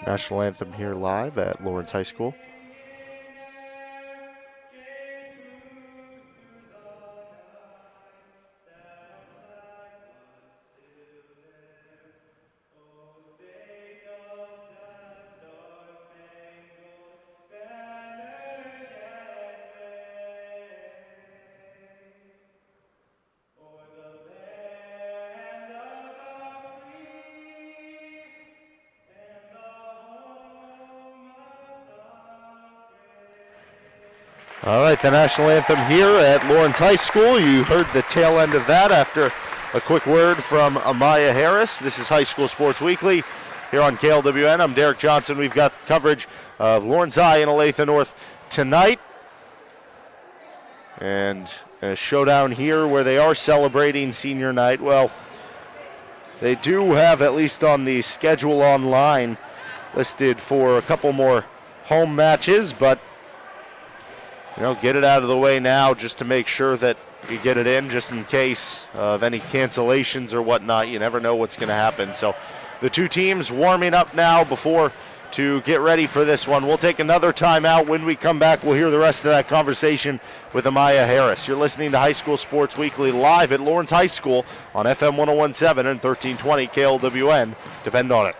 National anthem here live at Lawrence High School. All right, the national anthem here at Lawrence High School. You heard the tail end of that after a quick word from Amaya Harris. This is High School Sports Weekly here on KLWN. I'm Derek Johnson. We've got coverage of Lawrence High and Olathe North tonight. And a showdown here where they are celebrating senior night. Well, they do have, at least on the schedule online, listed for a couple more home matches, but get it out of the way now just to make sure that you get it in just in case of any cancellations or whatnot. You never know what's going to happen. So the two teams warming up now to get ready for this one. We'll take another timeout. When we come back, we'll hear the rest of that conversation with Amaya Harris. You're listening to High School Sports Weekly live at Lawrence High School on FM 101.7 and 1320 KLWN. Depend on it.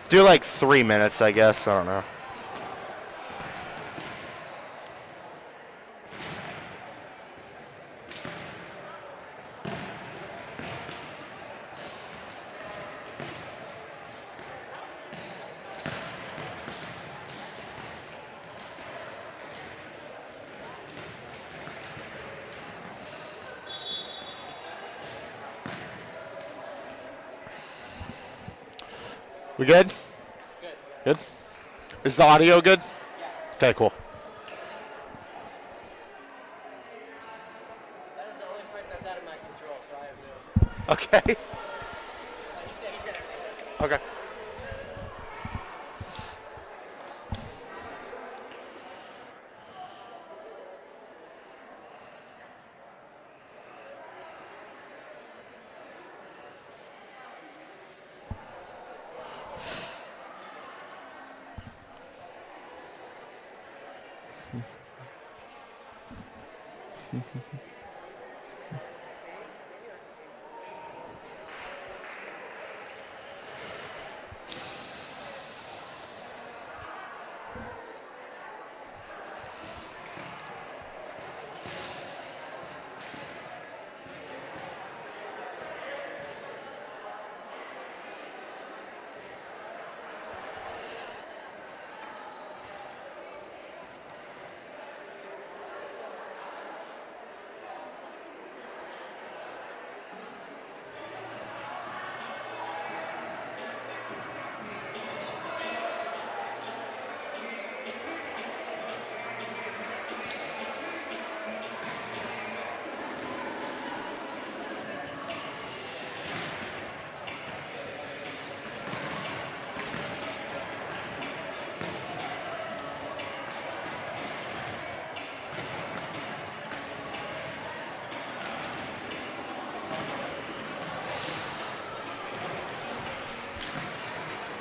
Do like 3 minutes, I guess. I don't know. We good? Good. Is the audio good? Yeah. Okay, cool. That is the only part that's out of my control, so I have no. Okay. He said everything's okay. Okay.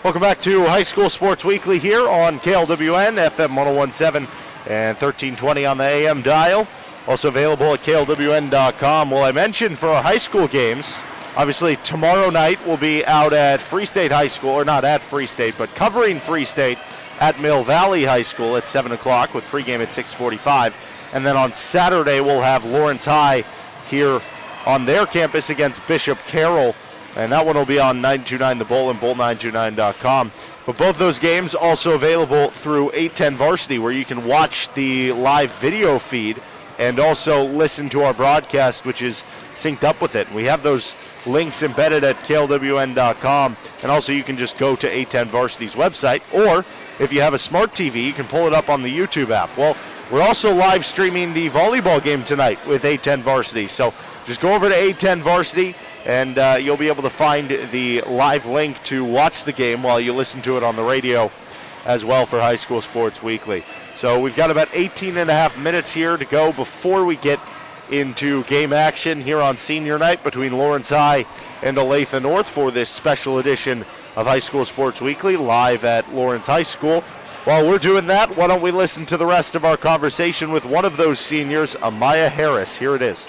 Welcome back to High School Sports Weekly here on KLWN, FM 101.7 and 1320 on the AM dial. Also available at klwn.com. Well, I mentioned for our high school games, obviously tomorrow night we'll be out at Free State High School, or not at Free State, but covering Free State at Mill Valley High School at 7 o'clock with pregame at 6:45. And then on Saturday we'll have Lawrence High here on their campus against Bishop Carroll. And that one will be on 929 The Bull and bull929.com. But both those games also available through 810 Varsity, where you can watch the live video feed and also listen to our broadcast, which is synced up with it. We have those links embedded at klwn.com, and also you can just go to 810 Varsity's website, or if you have a smart TV, you can pull it up on the YouTube app. Well, we're also live streaming the volleyball game tonight with 810 Varsity, so just go over to 810 Varsity, and you'll be able to find the live link to watch the game while you listen to it on the radio as well for High School Sports Weekly. So we've got about 18 and a half minutes here to go before we get into game action here on senior night between Lawrence High and Olathe North for this special edition of High School Sports Weekly live at Lawrence High School. While we're doing that, why don't we listen to the rest of our conversation with one of those seniors, Amaya Harris. Here it is.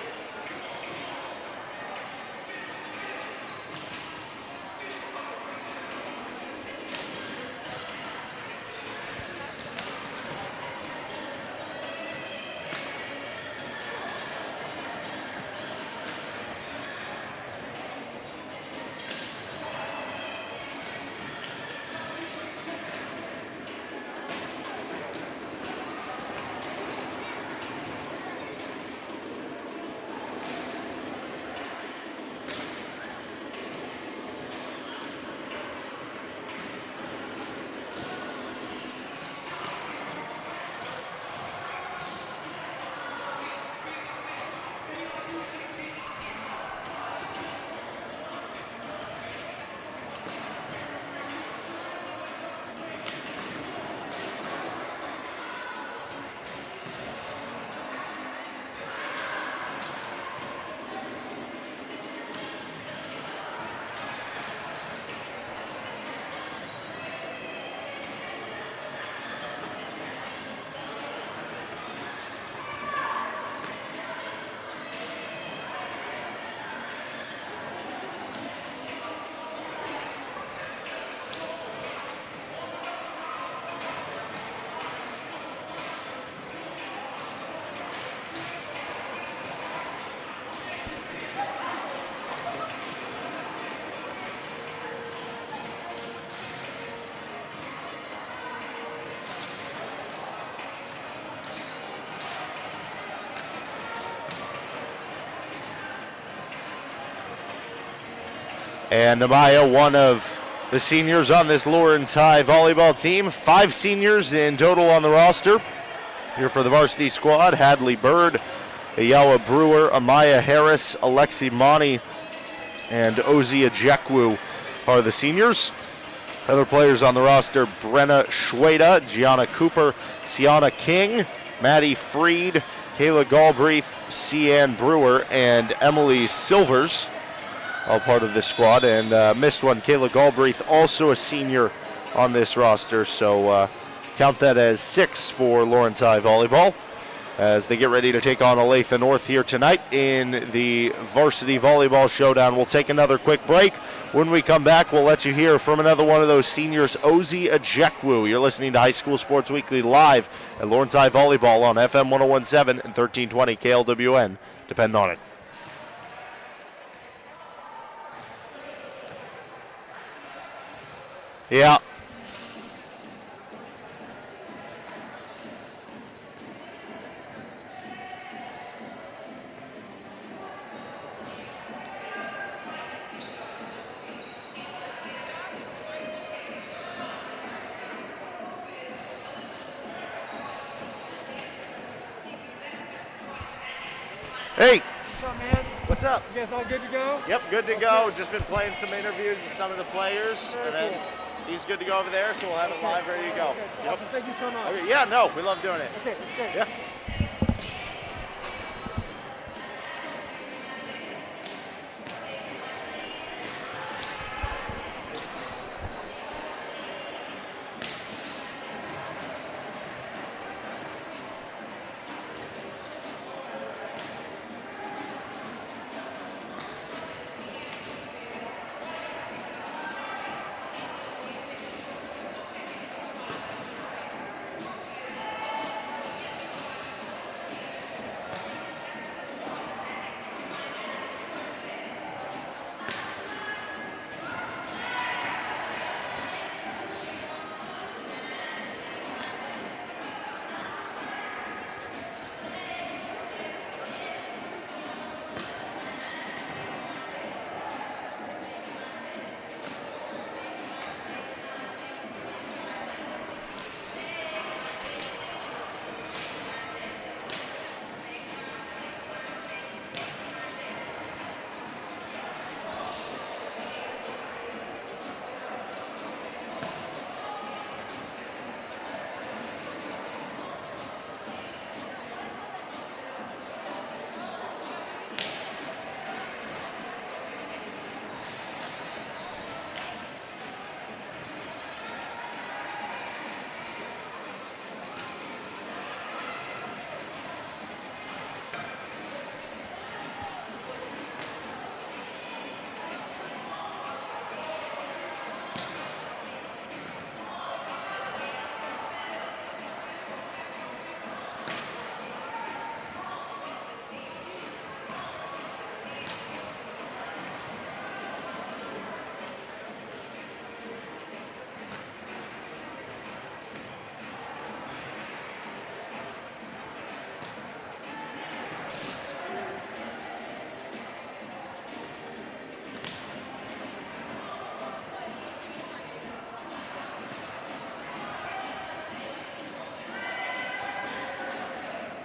And Amaya, one of the seniors on this Lawrence High volleyball team. 5 seniors in total on the roster. Here for the varsity squad, Hadley Bird, Ayawa Brewer, Amaya Harris, Alexi Monty, and Ozia Jekwu are the seniors. Other players on the roster, Brenna Schweda, Gianna Cooper, Sienna King, Maddie Freed, Kayla Galbraith, Cian Brewer, and Emily Silvers, all part of this squad. And missed one, Kayla Galbraith, also a senior on this roster. So count that as 6 for Lawrence High volleyball as they get ready to take on Olathe North here tonight in the varsity volleyball showdown. We'll take another quick break. When we come back, we'll let you hear from another one of those seniors, Ozzy Ajekwu. You're listening to High School Sports Weekly live at Lawrence High Volleyball on FM 101.7 and 1320 KLWN. Depend on it. Yeah. Hey. What's up, man? What's up? You guys all good to go? Yep, good to go. Just been playing some interviews with some of the players, Very and then cool. he's good to go over there, so we'll have it live ready to go. Okay. Yep. Awesome. Thank you so much. Okay, yeah, no, we love doing it. Okay, that's great. Yeah.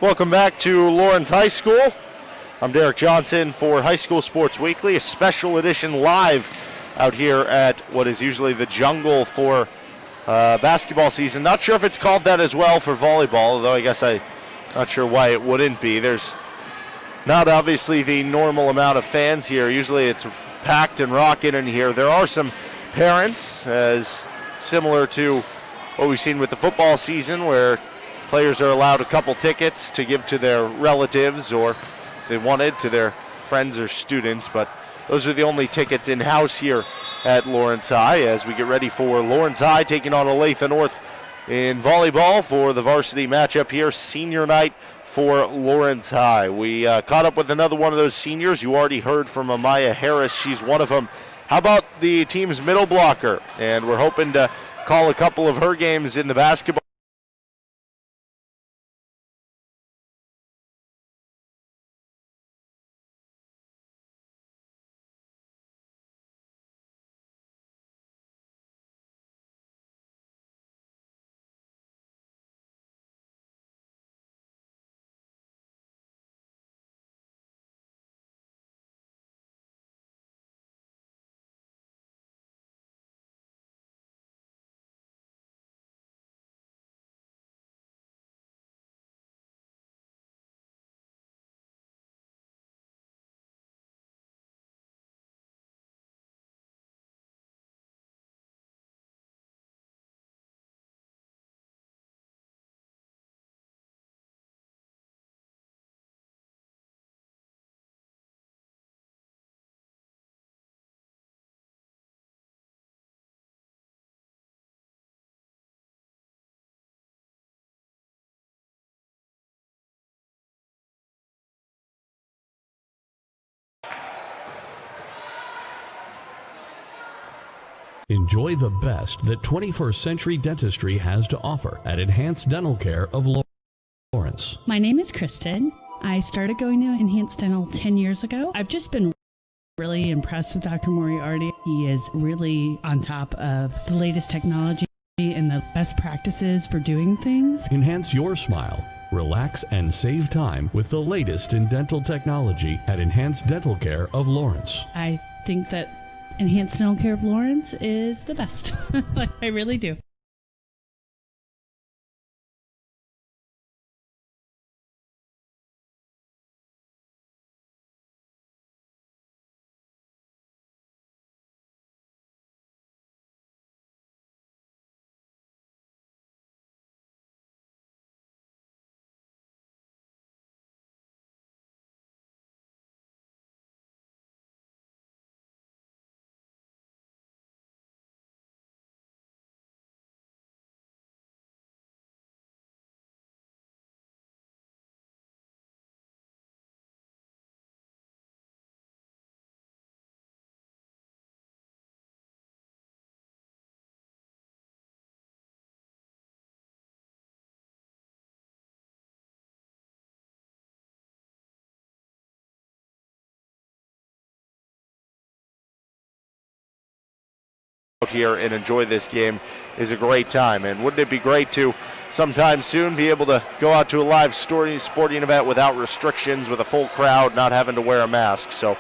Welcome back to Lawrence High School. I'm Derek Johnson for High School Sports Weekly, a special edition live out here at what is usually the jungle for basketball season. Not sure if it's called that as well for volleyball, although I guess I'm not sure why it wouldn't be. There's not obviously the normal amount of fans here. Usually it's packed and rocking in here. There are some parents, as similar to what we've seen with the football season, where players are allowed a couple tickets to give to their relatives or, if they wanted, to their friends or students. But those are the only tickets in-house here at Lawrence High as we get ready for Lawrence High taking on Olathe North in volleyball for the varsity matchup here, senior night for Lawrence High. We caught up with another one of those seniors. You already heard from Amaya Harris. She's one of them. How about the team's middle blocker? And we're hoping to call a couple of her games in the basketball. Enjoy the best that 21st Century Dentistry has to offer at Enhanced Dental Care of Lawrence. My name is Kristen. I started going to Enhanced Dental 10 years ago. I've just been really impressed with Dr. Moriarty. He is really on top of the latest technology and the best practices for doing things. Enhance your smile, relax, and save time with the latest in dental technology at Enhanced Dental Care of Lawrence. I think that Enhanced Dental Care of Lawrence is the best. I really do. Here and enjoy this game is a great time, and wouldn't it be great to sometime soon be able to go out to a live sporting event without restrictions, with a full crowd, not having to wear a mask. So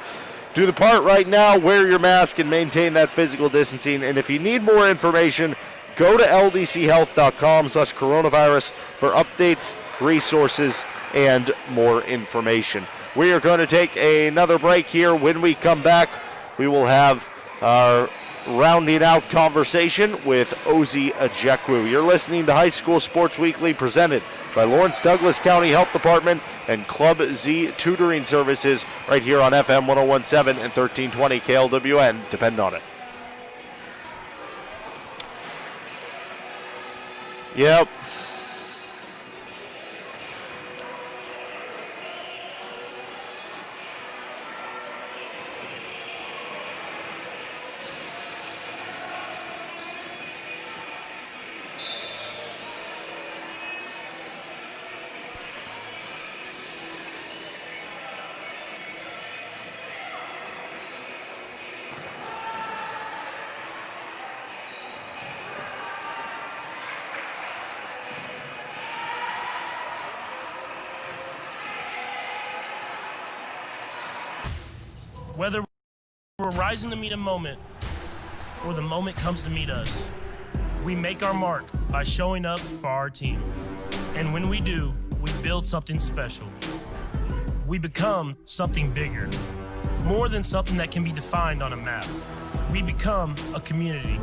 do the part right now, wear your mask and maintain that physical distancing. And if you need more information, go to ldchealth.com/coronavirus for updates, resources, and more information. We are going to take another break here. When we come back, we will have our rounding out conversation with Ozzy Ajekwu. You're listening to High School Sports Weekly, presented by Lawrence Douglas County Health Department and Club Z Tutoring Services, right here on FM 101.7 and 1320 KLWN. Depend on it. Yep. Whether we're rising to meet a moment or the moment comes to meet us, we make our mark by showing up for our team. And when we do, we build something special. We become something bigger, more than something that can be defined on a map. We become a community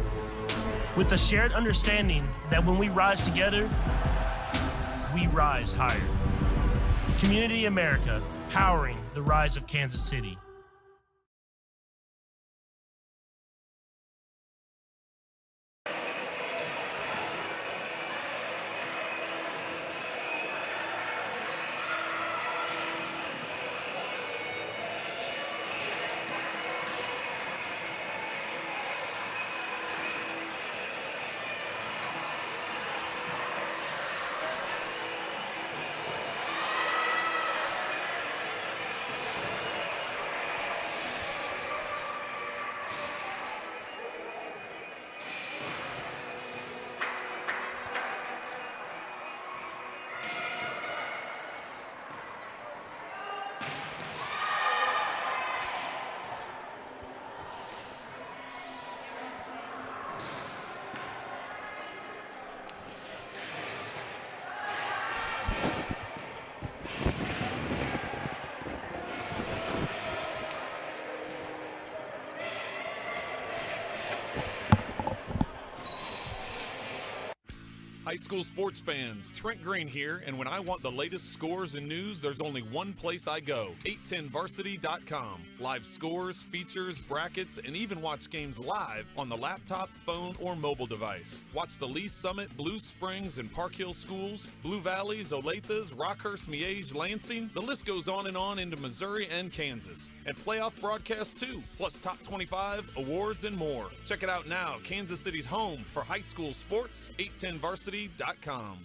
with a shared understanding that when we rise together, we rise higher. Community America, powering the rise of Kansas City. High school sports fans, Trent Green here, and when I want the latest scores and news, there's only one place I go, 810varsity.com. Live scores, features, brackets, and even watch games live on the laptop, phone, or mobile device. Watch the Lee Summit, Blue Springs, and Park Hill schools, Blue Valleys, Olathe, Rockhurst, Miege, Lansing. The list goes on and on into Missouri and Kansas. And playoff broadcasts too, plus top 25, awards, and more. Check it out now, Kansas City's home for high school sports, 810varsity.com.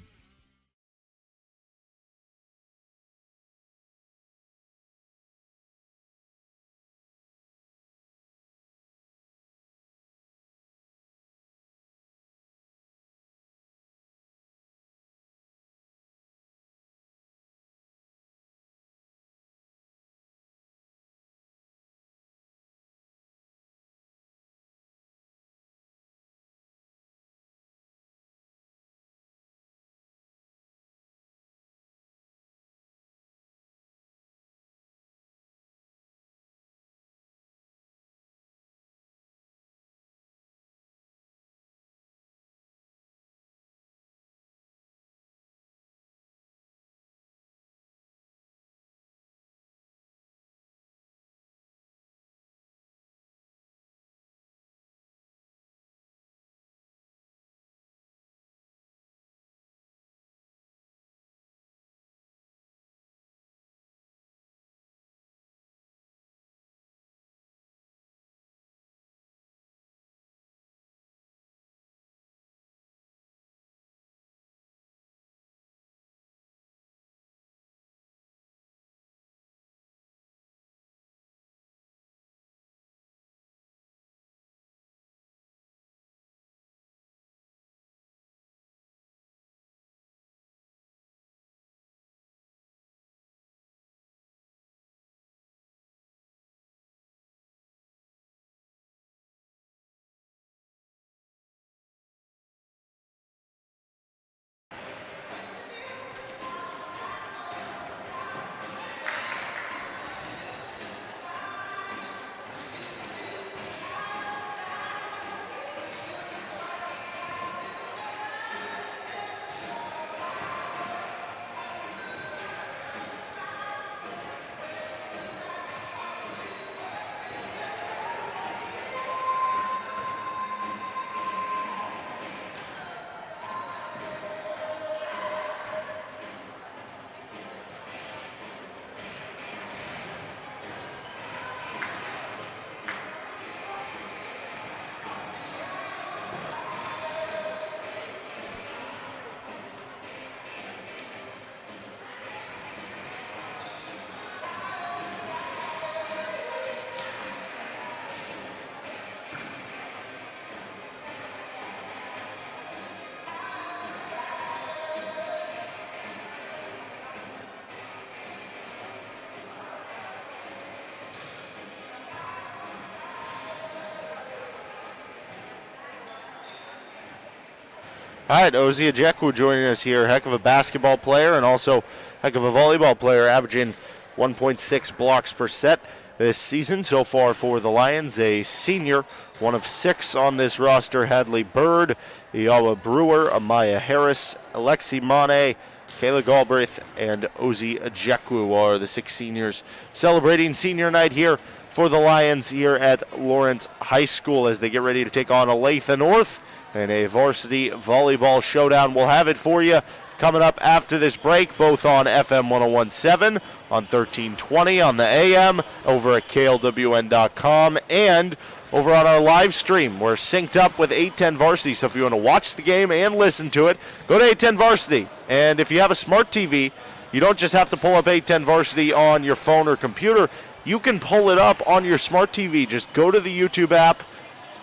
All right, Ozzy Ejekwu joining us here. Heck of a basketball player and also heck of a volleyball player, averaging 1.6 blocks per set this season so far for the Lions. A senior, one of 6 on this roster. Hadley Bird, Iawa Brewer, Amaya Harris, Alexi Mane, Kayla Galbraith, and Ozzy Ejekwu are the 6 seniors celebrating senior night here for the Lions here at Lawrence High School as they get ready to take on Olathe North in a varsity volleyball showdown. We'll have it for you coming up after this break, both on FM 101.7, on 1320 on the AM, over at KLWN.com, and over on our live stream. We're synced up with 810 Varsity, so if you want to watch the game and listen to it, go to 810 Varsity. And if you have a smart TV, you don't just have to pull up 810 Varsity on your phone or computer. You can pull it up on your smart TV. Just go to the YouTube app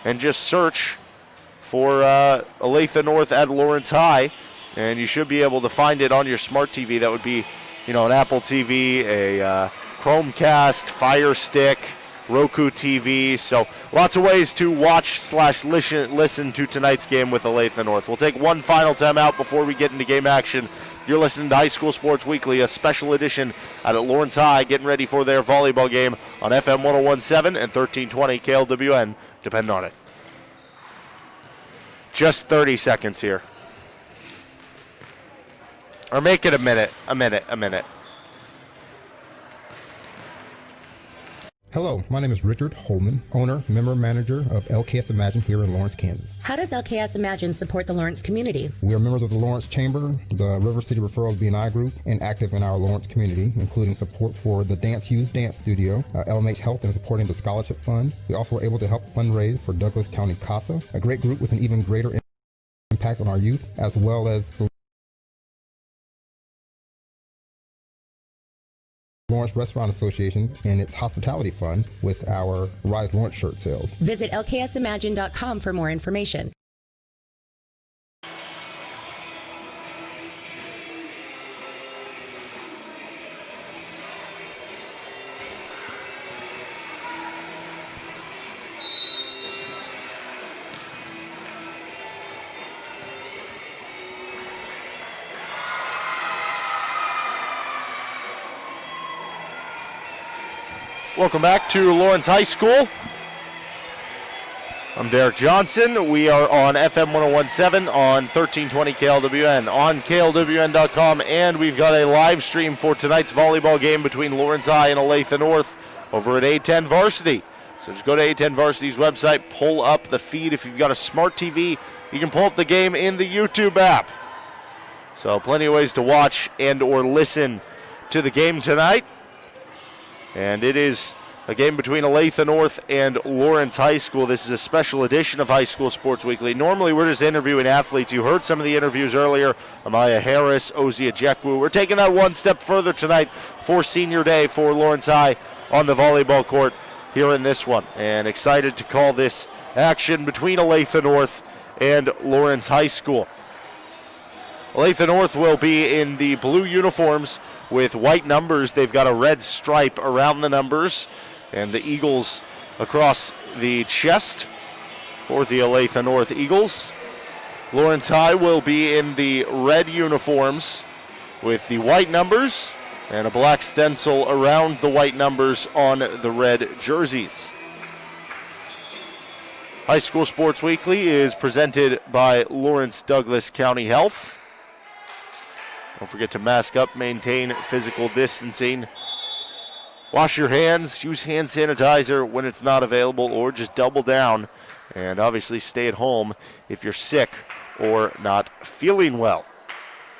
and just search for Olathe North at Lawrence High, and you should be able to find it on your smart TV. That would be, an Apple TV, a Chromecast, Fire Stick, Roku TV. So lots of ways to watch/listen to tonight's game with Olathe North. We'll take one final time out before we get into game action. You're listening to High School Sports Weekly, a special edition out at Lawrence High, getting ready for their volleyball game on FM 101.7 and 1320 KLWN. Depend on it. Just 30 seconds here. Or make it a minute. Hello, my name is Richard Holman, owner, member, manager of LKS Imagine here in Lawrence, Kansas. How does LKS Imagine support the Lawrence community? We are members of the Lawrence Chamber, the River City Referrals B&I Group, and active in our Lawrence community, including support for the Dance Hughes Dance Studio, LMH Health, and supporting the Scholarship Fund. We also were able to help fundraise for Douglas County CASA, a great group with an even greater impact on our youth, as well as the Lawrence Restaurant Association and its hospitality fund with our Rise Lawrence shirt sales. Visit lksimagine.com for more information. Welcome back to Lawrence High School. I'm Derek Johnson. We are on FM 101.7 on 1320 KLWN, on KLWN.com, and we've got a live stream for tonight's volleyball game between Lawrence High and Olathe North over at 810 Varsity. So just go to 810 Varsity's website, pull up the feed. If you've got a smart TV, you can pull up the game in the YouTube app. So plenty of ways to watch and or listen to the game tonight. And it is a game between Olathe North and Lawrence High School. This is a special edition of High School Sports Weekly. Normally we're just interviewing athletes. You heard some of the interviews earlier. Amaya Harris, Ozzy Ejekwu. We're taking that one step further tonight for senior day for Lawrence High on the volleyball court here in this one. And excited to call this action between Olathe North and Lawrence High School. Olathe North will be in the blue uniforms with white numbers. They've got a red stripe around the numbers and the Eagles across the chest for the Olathe North Eagles. Lawrence High will be in the red uniforms with the white numbers and a black stencil around the white numbers on the red jerseys. High School Sports Weekly is presented by Lawrence Douglas County Health. Don't forget to mask up, maintain physical distancing. Wash your hands, use hand sanitizer when it's not available, or just double down. And obviously stay at home if you're sick or not feeling well.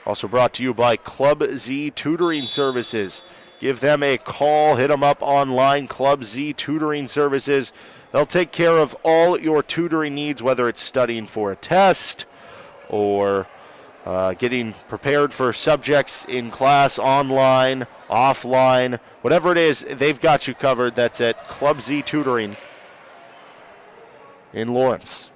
Also brought to you by Club Z Tutoring Services. Give them a call, hit them up online, Club Z Tutoring Services. They'll take care of all your tutoring needs, whether it's studying for a test or getting prepared for subjects in class, online, offline, whatever it is, they've got you covered. That's at Club Z Tutoring in Lawrence.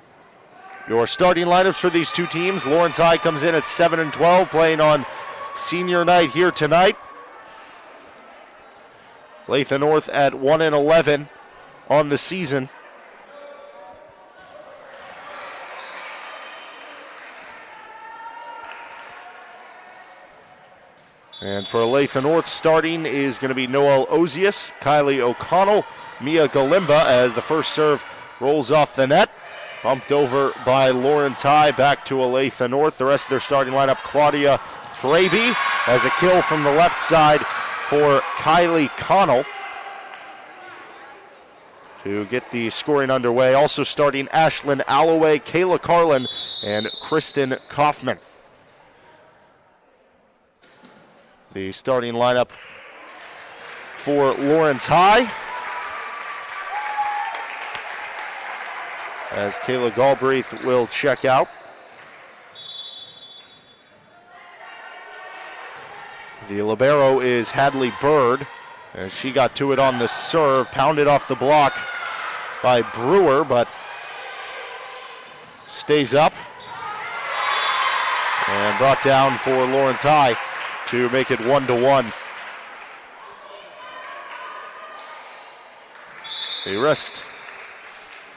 Your starting lineups for these two teams: Lawrence High comes in at 7-12, playing on senior night here tonight. Olathe North at 1-11 on the season. And for Olathe North, starting is going to be Noel Ozias, Kylie O'Connell, Mia Galimba as the first serve rolls off the net. Bumped over by Lawrence High, back to Olathe North. The rest of their starting lineup, Claudia Raby has a kill from the left side for Kylie Connell to get the scoring underway. Also starting Ashlyn Alloway, Kayla Carlin, and Kristen Kaufman. The starting lineup for Lawrence High, as Kayla Galbraith will check out. The libero is Hadley Bird, as she got to it on the serve, pounded off the block by Brewer, but stays up and brought down for Lawrence High to make it 1-1. The rest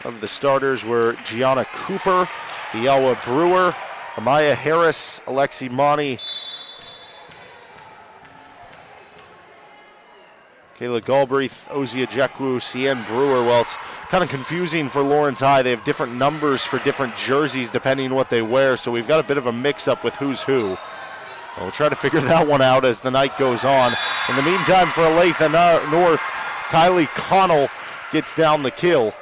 of the starters were Gianna Cooper, Biawa Brewer, Amaya Harris, Alexi Monty, Kayla Galbraith, Ozia Jekwu, Cian Brewer. Well, it's kind of confusing for Lawrence High. They have different numbers for different jerseys depending on what they wear, so we've got a bit of a mix-up with who's who. We'll try to figure that one out as the night goes on. In the meantime, for Olathe North, Kylie Connell gets down the kill.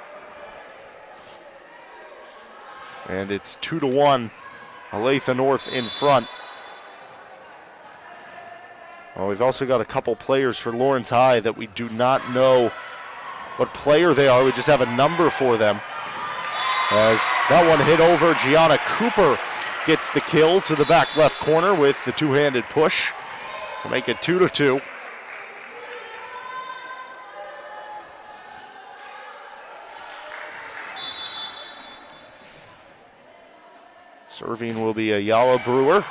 And it's 2-1, Olathe North in front. Well, we've also got a couple players for Lawrence High that we do not know what player they are. We just have a number for them. As that one hit over, Gianna Cooper gets the kill to the back left corner with the two-handed push to make it 2-2. Serving will be Ayala Brewer.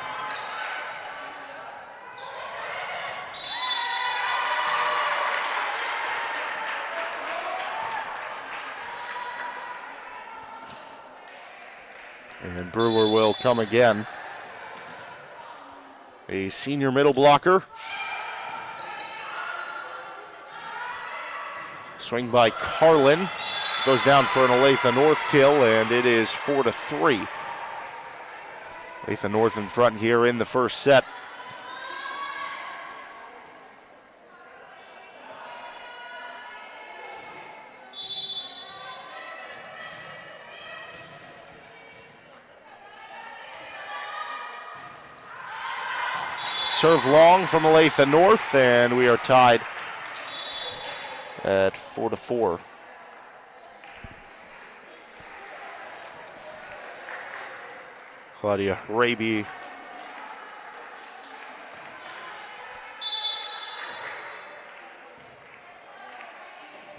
And Brewer will come again. A senior middle blocker. Swing by Carlin. Goes down for an Olathe North kill, and it is 4-3. Olathe North in front here in the first set. Serve long from Olathe North, and we are tied at 4-4. Claudia Raby.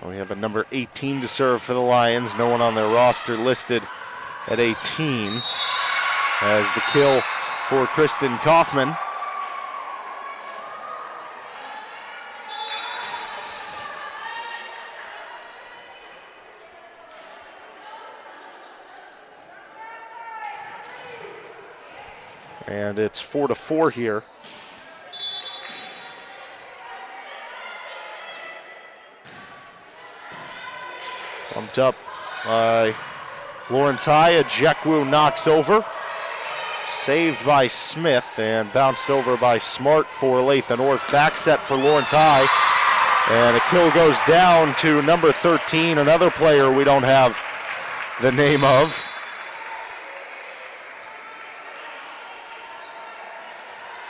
We have a number 18 to serve for the Lions. No one on their roster listed at 18. As the kill for Kristen Kaufman. And it's 4-4 here. Bumped up by Lawrence High. Jekwu knocks over. Saved by Smith and bounced over by Smart for Olathe North. Back set for Lawrence High. And a kill goes down to number 13, another player we don't have the name of.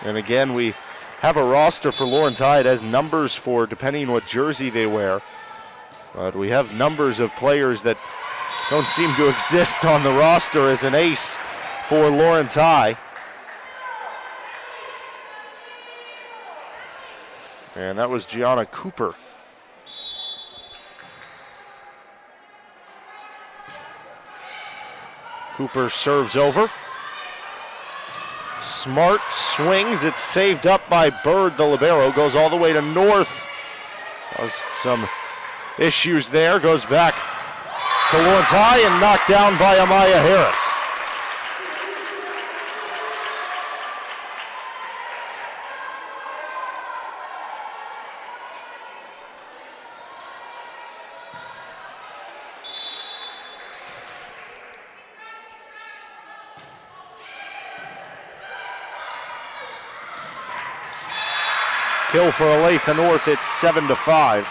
And again, we have a roster for Lawrence High. It has numbers for depending what jersey they wear. But we have numbers of players that don't seem to exist on the roster as an ace for Lawrence High. And that was Gianna Cooper. Cooper serves over. Smart swings, it's saved up by Bird, the libero, goes all the way to North. Some issues there, goes back to Lawrence High and knocked down by Amaya Harris. kill for Olathe North. It's 7-5.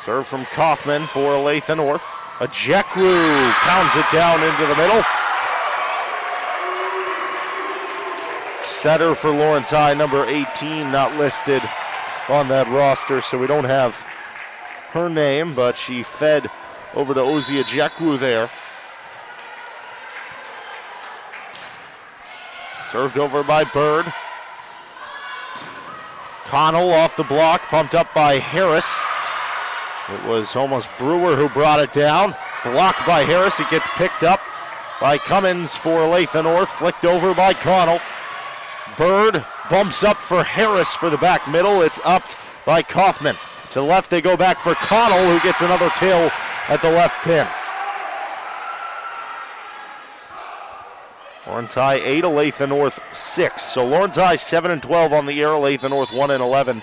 Serve from Kaufman for Olathe North. Ejekwu pounds it down into the middle. Setter for Lawrence High, number 18, not listed on that roster, so we don't have her name, but she fed over to Ozzy Ejekwu there. Served over by Bird. Connell off the block, pumped up by Harris. It was almost Brewer who brought it down. Blocked by Harris. It gets picked up by Cummins for Olathe North. Flicked over by Connell. Bird bumps up for Harris for the back middle. It's upped by Kaufman. To the left they go back for Connell, who gets another kill at the left pin. Lawrence High 8, Olathe North 6. So Lawrence High 7-12 on the year. Olathe North 1-11.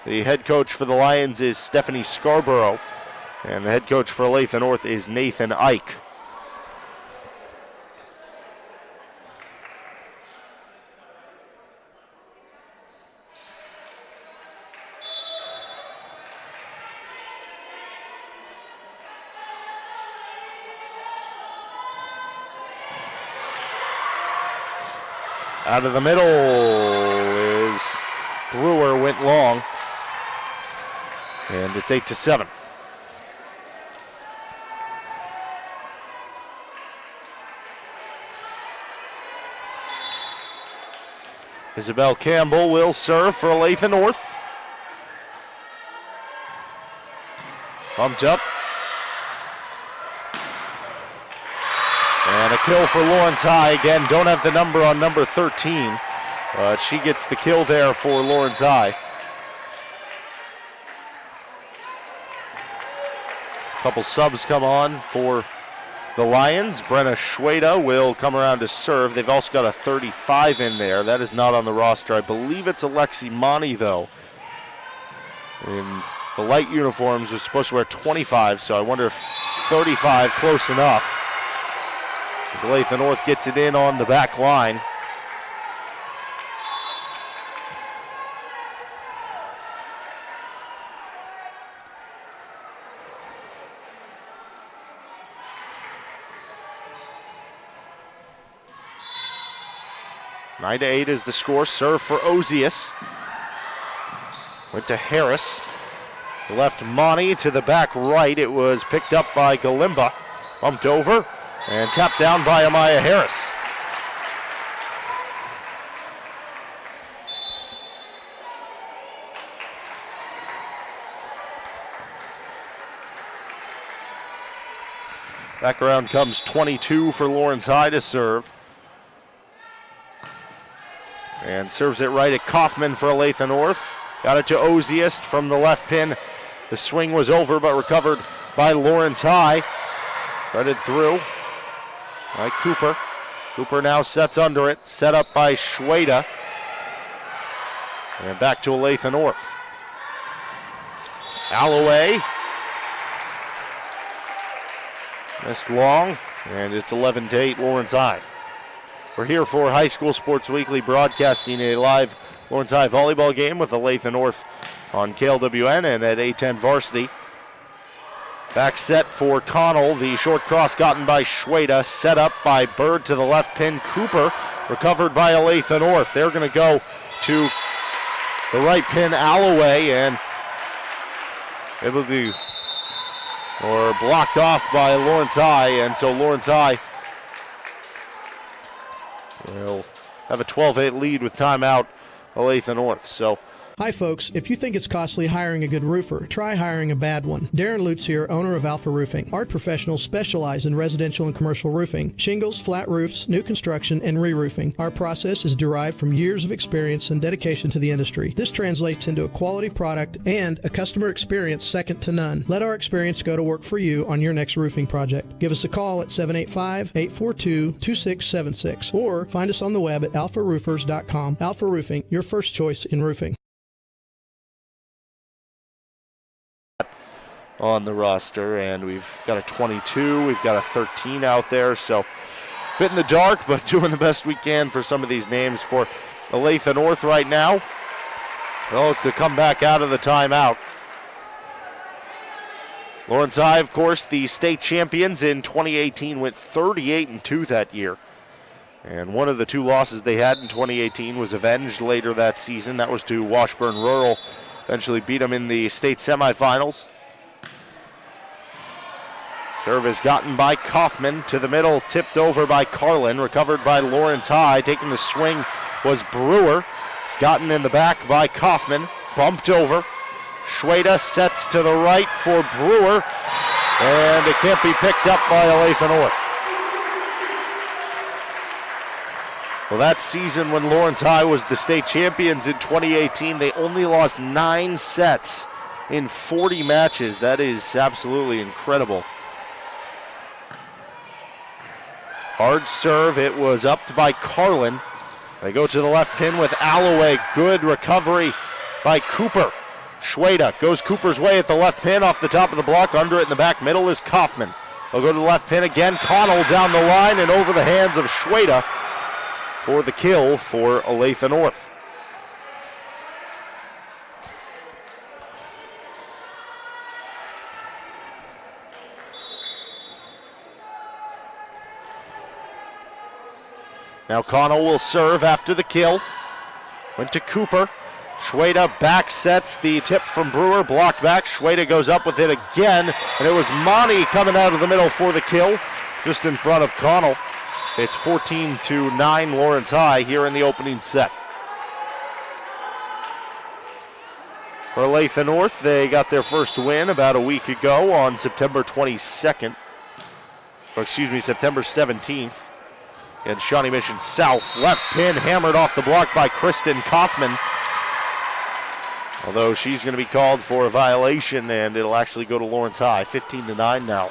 The head coach for the Lions is Stephanie Scarborough, and the head coach for Olathe North is Nathan Ike. Out of the middle is Brewer, went long. And it's 8-7. Isabel Campbell will serve for Olathe North. Bumped up. And a kill for Lawrence High. Again, don't have the number on number 13. But she gets the kill there for Lawrence High. Couple subs come on for the Lions. Brenna Schweda will come around to serve. They've also got a 35 in there. That is not on the roster. I believe it's Alexi Monty, though. In the light uniforms, are supposed to wear 25, so I wonder if 35 close enough. As Olathe North gets it in on the back line. Nine to 8 is the score. Serve for Ozius. Went to Harris. Left Monty to the back right. It was picked up by Galimba. Bumped over and tapped down by Amaya Harris. Back around comes 22 for Lawrence High to serve. And serves it right at Kaufman for Olathe North. Got it to Oziest from the left pin. The swing was over, but recovered by Lawrence High. Threaded through by Cooper. Cooper now sets under it. Set up by Schweda. And back to Olathe North. Alloway. Missed long, and it's 11-8 Lawrence High. We're here for High School Sports Weekly, broadcasting a live Lawrence High volleyball game with Olathe North on KLWN and at A10 Varsity. Back set for Connell. The short cross gotten by Schweda. Set up by Bird to the left pin. Cooper recovered by Olathe North. They're going to go to the right pin, Alloway, and it will be blocked off by Lawrence High, and so Lawrence High will have a 12-8 lead with timeout Olathe North. So Hi folks, if you think it's costly hiring a good roofer, try hiring a bad one. Darren Lutz here, owner of Alpha Roofing. Our professionals specialize in residential and commercial roofing, shingles, flat roofs, new construction, and re-roofing. Our process is derived from years of experience and dedication to the industry. This translates into a quality product and a customer experience second to none. Let our experience go to work for you on your next roofing project. Give us a call at 785-842-2676 or find us on the web at alpharoofers.com. Alpha Roofing, your first choice in roofing. On the roster, and we've got a 22, we've got a 13 out there, so a bit in the dark, but doing the best we can for some of these names for Olathe North right now. They'll look to come back out of the timeout. Lawrence High, of course, the state champions in 2018, went 38-2 that year. And one of the two losses they had in 2018 was avenged later that season. That was to Washburn Rural. Eventually beat them in the state semifinals. Serve is gotten by Kaufman to the middle, tipped over by Carlin, recovered by Lawrence High. Taking the swing was Brewer. It's gotten in the back by Kaufman, bumped over. Schweda sets to the right for Brewer, and it can't be picked up by Olathe North. Well, that season when Lawrence High was the state champions in 2018, they only lost 9 sets in 40 matches. That is absolutely incredible. Hard serve, it was upped by Carlin. They go to the left pin with Alloway. Good recovery by Cooper. Schweda goes Cooper's way at the left pin off the top of the block. Under it in the back middle is Kaufman. They'll go to the left pin again. Connell down the line and over the hands of Schweda for the kill for Olathe North. Now Connell will serve after the kill. Went to Cooper. Schweda back sets the tip from Brewer. Blocked back. Schweda goes up with it again. And it was Monty coming out of the middle for the kill. Just in front of Connell. It's 14-9 Lawrence High here in the opening set. For Olathe North, they got their first win about a week ago on September 22nd. Or excuse me, September 17th. And Shawnee Mission South. Left pin hammered off the block by Kristen Kaufman. Although she's going to be called for a violation, and it'll actually go to Lawrence High. 15-9 now.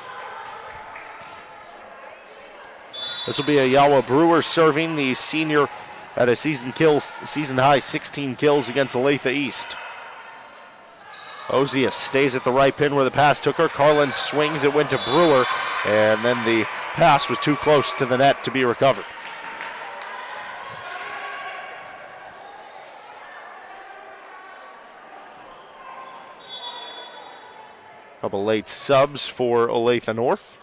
This will be a Yawa Brewer serving, the senior at a season high 16 kills against Olathe East. Ozias stays at the right pin where the pass took her. Carlin swings, it went to Brewer, and then the pass was too close to the net to be recovered. Couple late subs for Olathe North.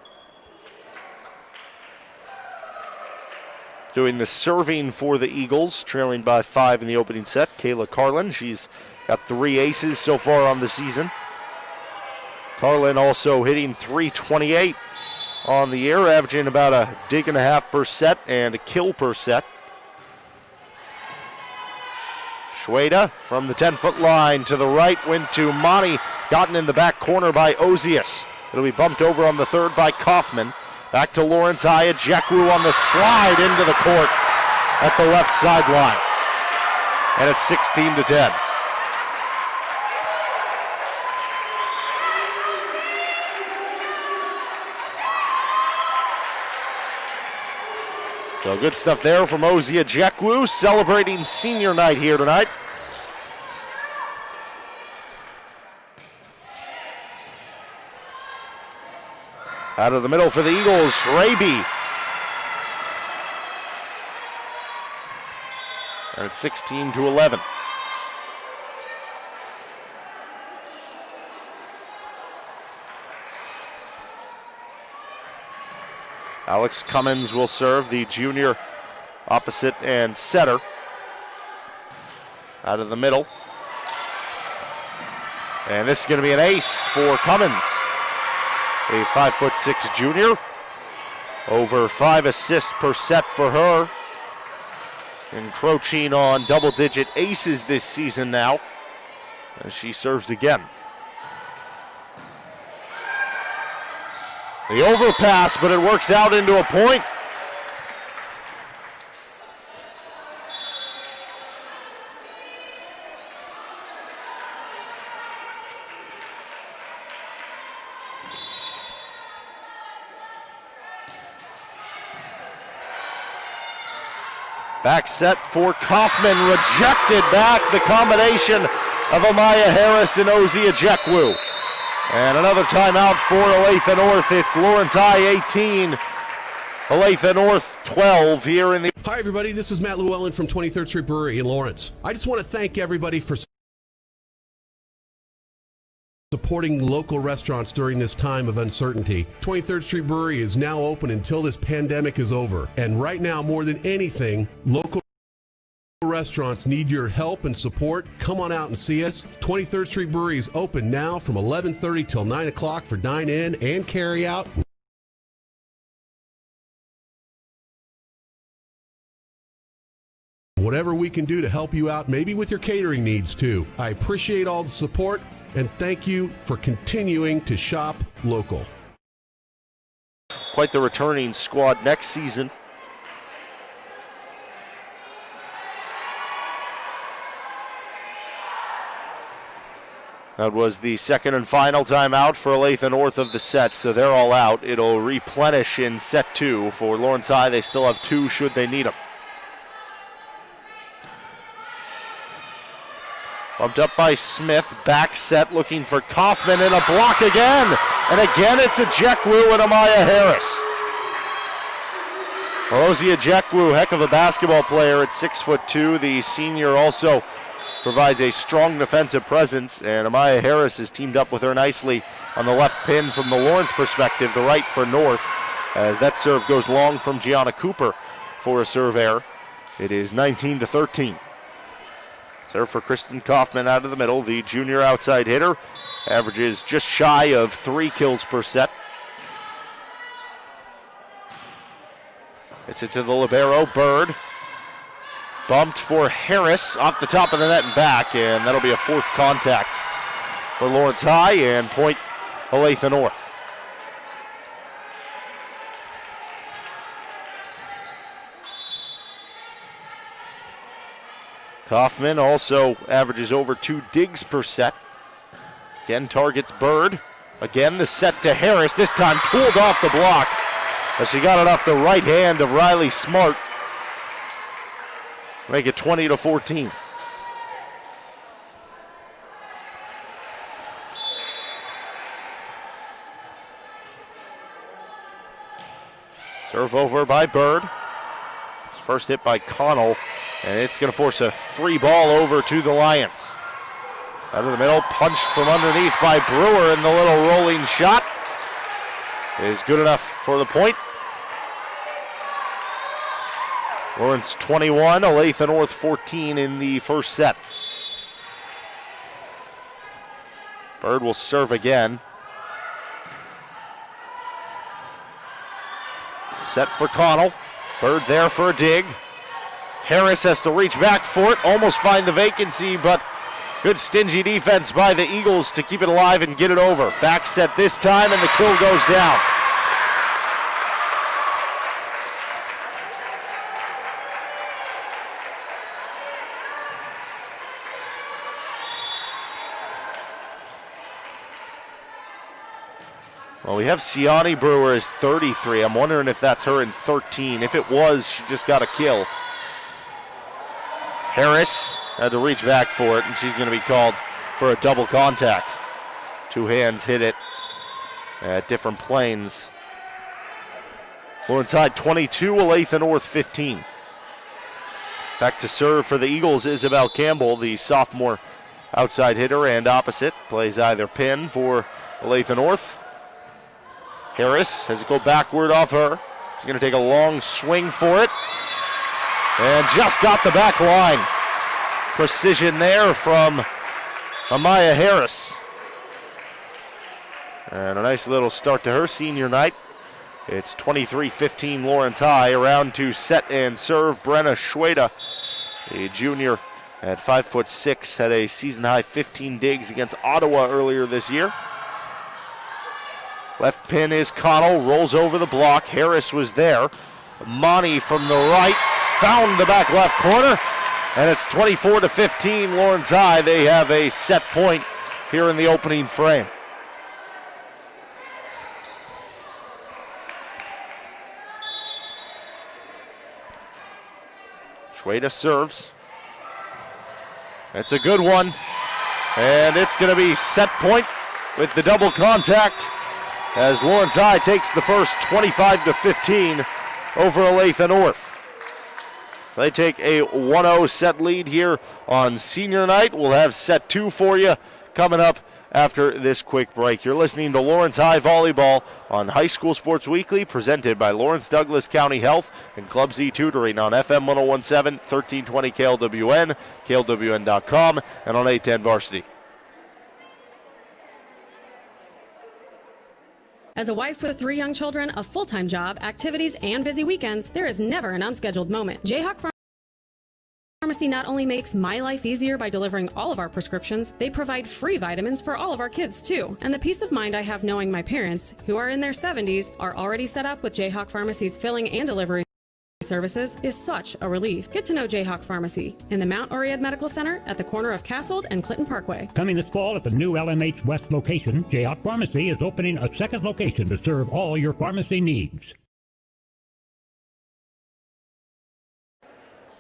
Doing the serving for the Eagles, trailing by 5 in the opening set. Kayla Carlin, she's got 3 aces so far on the season. Carlin also hitting .328 on the air, averaging about a dig and a half per set and a kill per set. Schweda from the 10-foot line to the right, went to Monty, gotten in the back corner by Ozias. It'll be bumped over on the third by Kaufman. Back to Lawrence High, Jekwu on the slide into the court at the left sideline. And it's 16-10. So good stuff there from Ozia Jekwu, celebrating senior night here tonight. Out of the middle for the Eagles, Raby. And it's 16-11. Alex Cummins will serve, the junior opposite and setter. Out of the middle. And this is going to be an ace for Cummins. A 5'6" junior. Over 5 assists per set for her. Encroaching on double-digit aces this season now. as she serves again. The overpass, but it works out into a point. Back set for Kaufman, rejected back. The combination of Amaya Harris and Ozia Ejekwu. And another timeout for Olathe North. It's Lawrence High 18, Olathe North 12 here in the... Hi everybody, this is Matt Llewellyn from 23rd Street Brewery in Lawrence. I just want to thank everybody for supporting local restaurants during this time of uncertainty. 23rd Street Brewery is now open until this pandemic is over. And right now, more than anything, local restaurants need your help and support. Come on out and see us. 23rd Street Brewery is open now from 11:30 till 9 o'clock for dine-in and carry-out. Whatever we can do to help you out, maybe with your catering needs too. I appreciate all the support. And thank you for continuing to shop local. Quite the returning squad next season. That was the second and final timeout for Olathe North of the set, so they're all out. It'll replenish in set 2 for Lawrence High. They still have 2 should they need them. Bumped up by Smith, back set looking for Kaufman, and a block again. And again it's Ejekwu and Amaya Harris. Ozia Ejekwu, heck of a basketball player at 6'2". The senior also provides a strong defensive presence, and Amaya Harris has teamed up with her nicely on the left pin from the Lawrence perspective, the right for North, as that serve goes long from Gianna Cooper for a serve error. It is 19-13. Serve for Kristen Kaufman out of the middle, the junior outside hitter, averages just shy of 3 kills per set. It's into the libero, Bird. Bumped for Harris off the top of the net and back, and that'll be a 4th contact for Lawrence High, and point Olathe North. Kaufman also averages over 2 digs per set. Again targets Bird. Again the set to Harris, this time tooled off the block as she got it off the right hand of Riley Smart. Make it 20-14. Serve over by Bird. First hit by Connell, and it's going to force a free ball over to the Lions. Out of the middle, punched from underneath by Brewer, and the little rolling shot is good enough for the point. Lawrence 21, Olathe North 14 in the first set. Bird will serve again. Set for Connell. Bird there for a dig. Harris has to reach back for it, almost find the vacancy, but good stingy defense by the Eagles to keep it alive and get it over. Back set this time, and the kill goes down. Well, we have Siani Brewer as 33. I'm wondering if that's her in 13. If it was, she just got a kill. Harris had to reach back for it, and she's going to be called for a double contact. 2 hands hit it at different planes. Lawrence High 22, Olathe North 15. Back to serve for the Eagles, Isabel Campbell, the sophomore outside hitter and opposite. Plays either pin for Olathe North. Harris has to go backward off her. She's going to take a long swing for it. And just got the back line. Precision there from Amaya Harris. And a nice little start to her senior night. It's 23-15 Lawrence High. Around to set and serve Brenna Schweda, the junior At 5'6", had a season-high 15 digs against Ottawa earlier this year. Left pin is Connell, rolls over the block. Harris was there. Monty from the right, found the back left corner, and it's 24-15 Lawrence High. They have a set point here in the opening frame. Schweda serves. It's a good one, and it's going to be set point with the double contact as Lawrence High takes the first 25-15 over Olathe North. They take a 1-0 set lead here on senior night. We'll have set 2 for you coming up after this quick break. You're listening to Lawrence High Volleyball on High School Sports Weekly, presented by Lawrence Douglas County Health and Club Z Tutoring on FM 1017, 1320 KLWN, KLWN.com, and on 810 Varsity. As a wife with 3 young children, a full-time job, activities, and busy weekends, there is never an unscheduled moment. Jayhawk Pharmacy not only makes my life easier by delivering all of our prescriptions, they provide free vitamins for all of our kids, too. And the peace of mind I have knowing my parents, who are in their 70s, are already set up with Jayhawk Pharmacy's filling and delivery services is such a relief. Get to know Jayhawk Pharmacy in the Mount Oriad Medical Center at the corner of Cassold and Clinton Parkway. Coming this fall at the new LMH West location, Jayhawk Pharmacy is opening a second location to serve all your pharmacy needs.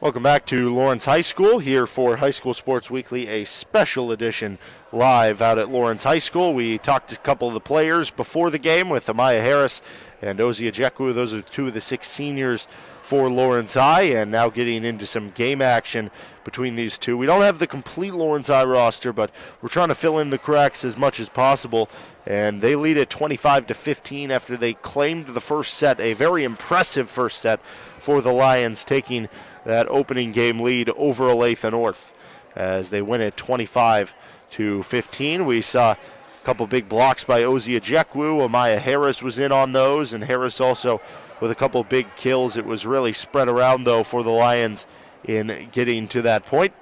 Welcome back to Lawrence High School, here for High School Sports Weekly, a special edition live out at Lawrence High School. We talked to a couple of the players before the game with Amaya Harris and Ozia Jekwu. Those are 2 of the 6 seniors for Lawrence High, and now getting into some game action between these 2. We don't have the complete Lawrence High roster, but we're trying to fill in the cracks as much as possible, and they lead at 25-15 after they claimed the first set, a very impressive first set for the Lions, taking that opening game lead over Olathe North as they win it 25-15. We saw a couple big blocks by Ozia Jekwu. Amaya Harris was in on those, and Harris also with a couple big kills. It was really spread around, though, for the Lions in getting to that point.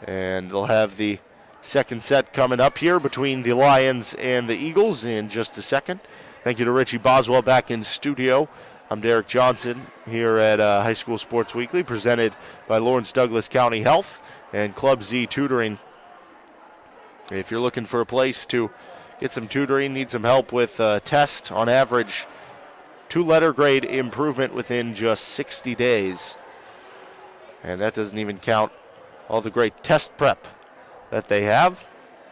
And they'll have the second set coming up here between the Lions and the Eagles in just a second. Thank you to Richie Boswell back in studio. I'm Derek Johnson here at High School Sports Weekly, presented by Lawrence Douglas County Health and Club Z Tutoring. If you're looking for a place to get some tutoring, need some help with test, on average, 2-letter grade improvement within just 60 days. And that doesn't even count all the great test prep that they have.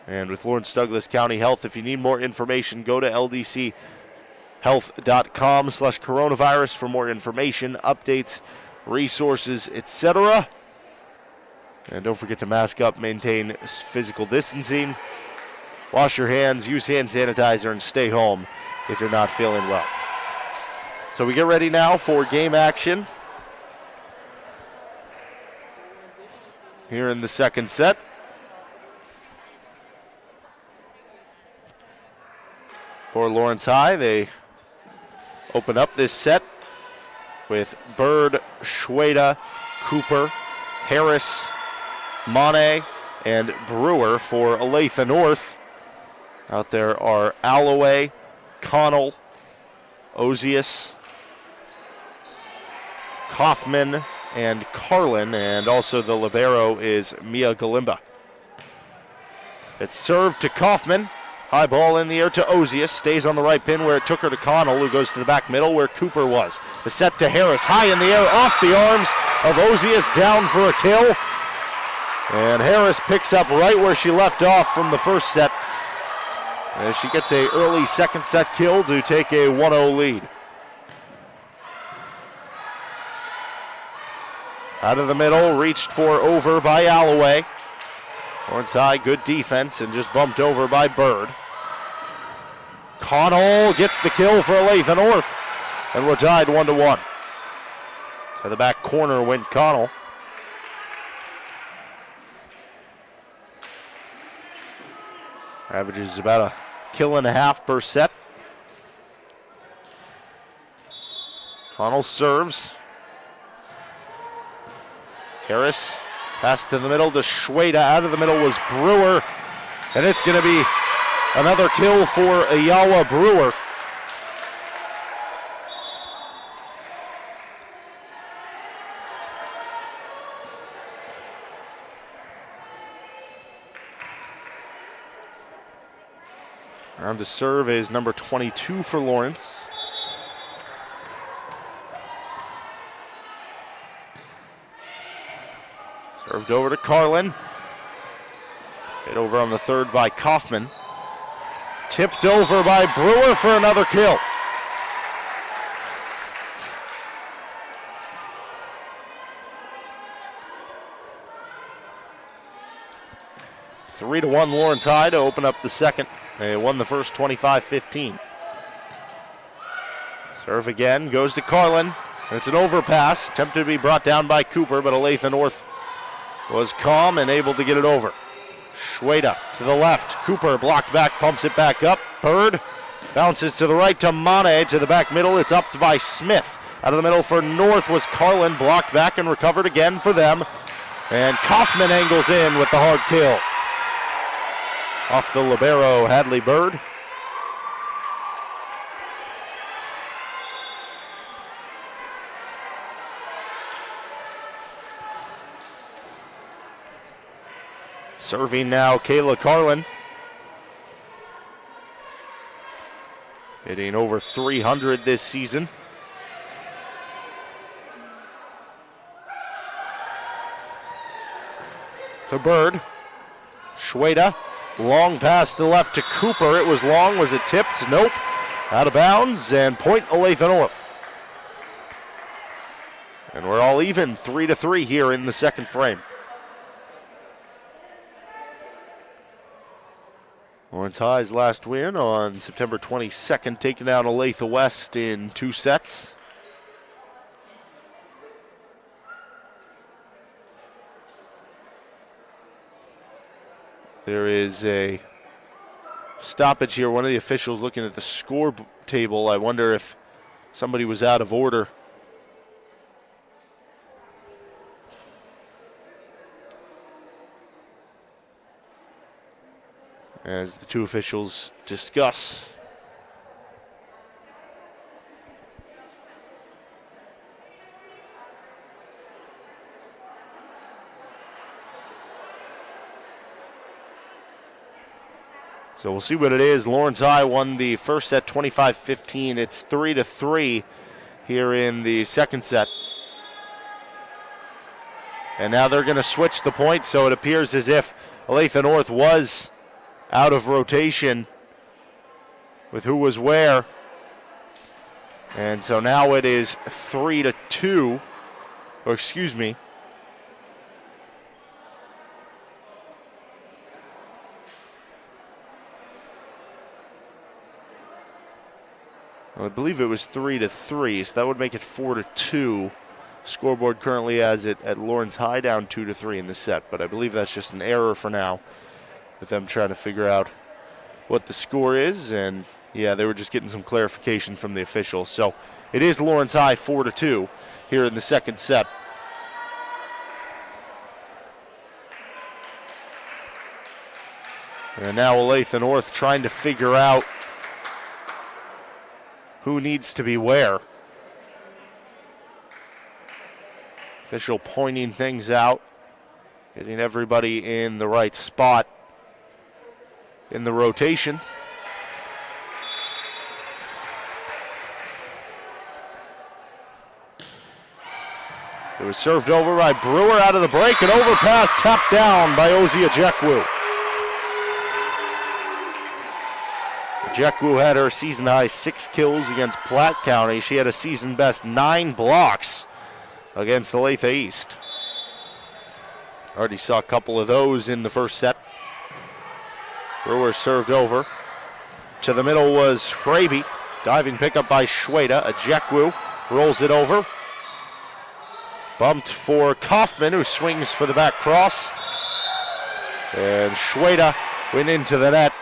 And with Lawrence Douglas County Health, if you need more information, go to ldchealth.com/coronavirus for more information, updates, resources, etc. And don't forget to mask up, maintain physical distancing, wash your hands, use hand sanitizer, and stay home if you're not feeling well. So we get ready now for game action here in the second set. For Lawrence High, they open up this set with Bird, Schweda, Cooper, Harris, Monet, and Brewer. For Olathe North, out there are Alloway, Connell, Ozius, Kaufman, and Carlin, and also the libero is Mia Galimba. It's served to Kaufman. High ball in the air to Ozius. Stays on the right pin where it took her to Connell, who goes to the back middle where Cooper was. The set to Harris. High in the air, off the arms of Ozius, down for a kill. And Harris picks up right where she left off from the first set, as she gets an early second set kill to take a 1-0 lead. Out of the middle, reached for over by Alloway. Lawrence High, good defense, and just bumped over by Bird. Connell gets the kill for Olathe North, and we're tied 1-1. To the back corner went Connell. Averages about a kill and a half per set. Connell serves. Harris Pass to the middle to Schweda. Out of the middle was Brewer. And it's going to be another kill for Ayawa Brewer. Round to serve is number 22 for Lawrence. Served over to Carlin. Hit over on the third by Kaufman. Tipped over by Brewer for another kill. Three to 1 Lawrence High to open up the second. They won the first 25-15. Serve again, goes to Carlin. And it's an overpass, attempted to be brought down by Cooper, but Olathe North was calm and able to get it over. Schweda to the left. Cooper blocked back, pumps it back up. Bird bounces to the right to Mane. To the back middle, it's up by Smith. Out of the middle for North was Carlin, blocked back and recovered again for them. And Kaufman angles in with the hard kill. Off the libero, Hadley Bird. Serving now, Kayla Carlin. Hitting over 300 this season. To Bird. Schweda. Long pass to the left to Cooper. It was long. Was it tipped? Nope. Out of bounds and point Olathe North. And we're all even, 3-3 here in the second frame. Lawrence High's last win on September 22nd, taking down Olathe West in 2 sets. There is a stoppage here. One of the officials looking at the score table. I wonder if somebody was out of order. As the two officials discuss. So we'll see what it is. Lawrence High won the first set 25-15. It's 3-3 here in the second set. And now they're going to switch the point, so it appears as if Olathe North was out of rotation with who was where. And so now it is 3-2, or excuse me. I believe it was 3-3, so that would make it 4-2. Scoreboard currently has it at Lawrence High down 2-3 in the set, but I believe that's just an error for now with them trying to figure out what the score is. And yeah, they were just getting some clarification from the officials. So it is Lawrence High 4-2 here in the second set. And now Olathe North trying to figure out who needs to be where. Official pointing things out, getting everybody in the right spot in the rotation. It was served over by Brewer out of the break, an overpass tapped down by Ozia Jekwu. Jekwu had her season high 6 kills against Platte County. She had a season best 9 blocks against Olathe East. Already saw a couple of those in the first set. Brewer served over. To the middle was Hraby. Diving pickup by Schweda. Jekwu rolls it over. Bumped for Kaufman, who swings for the back cross. And Schweda went into the net.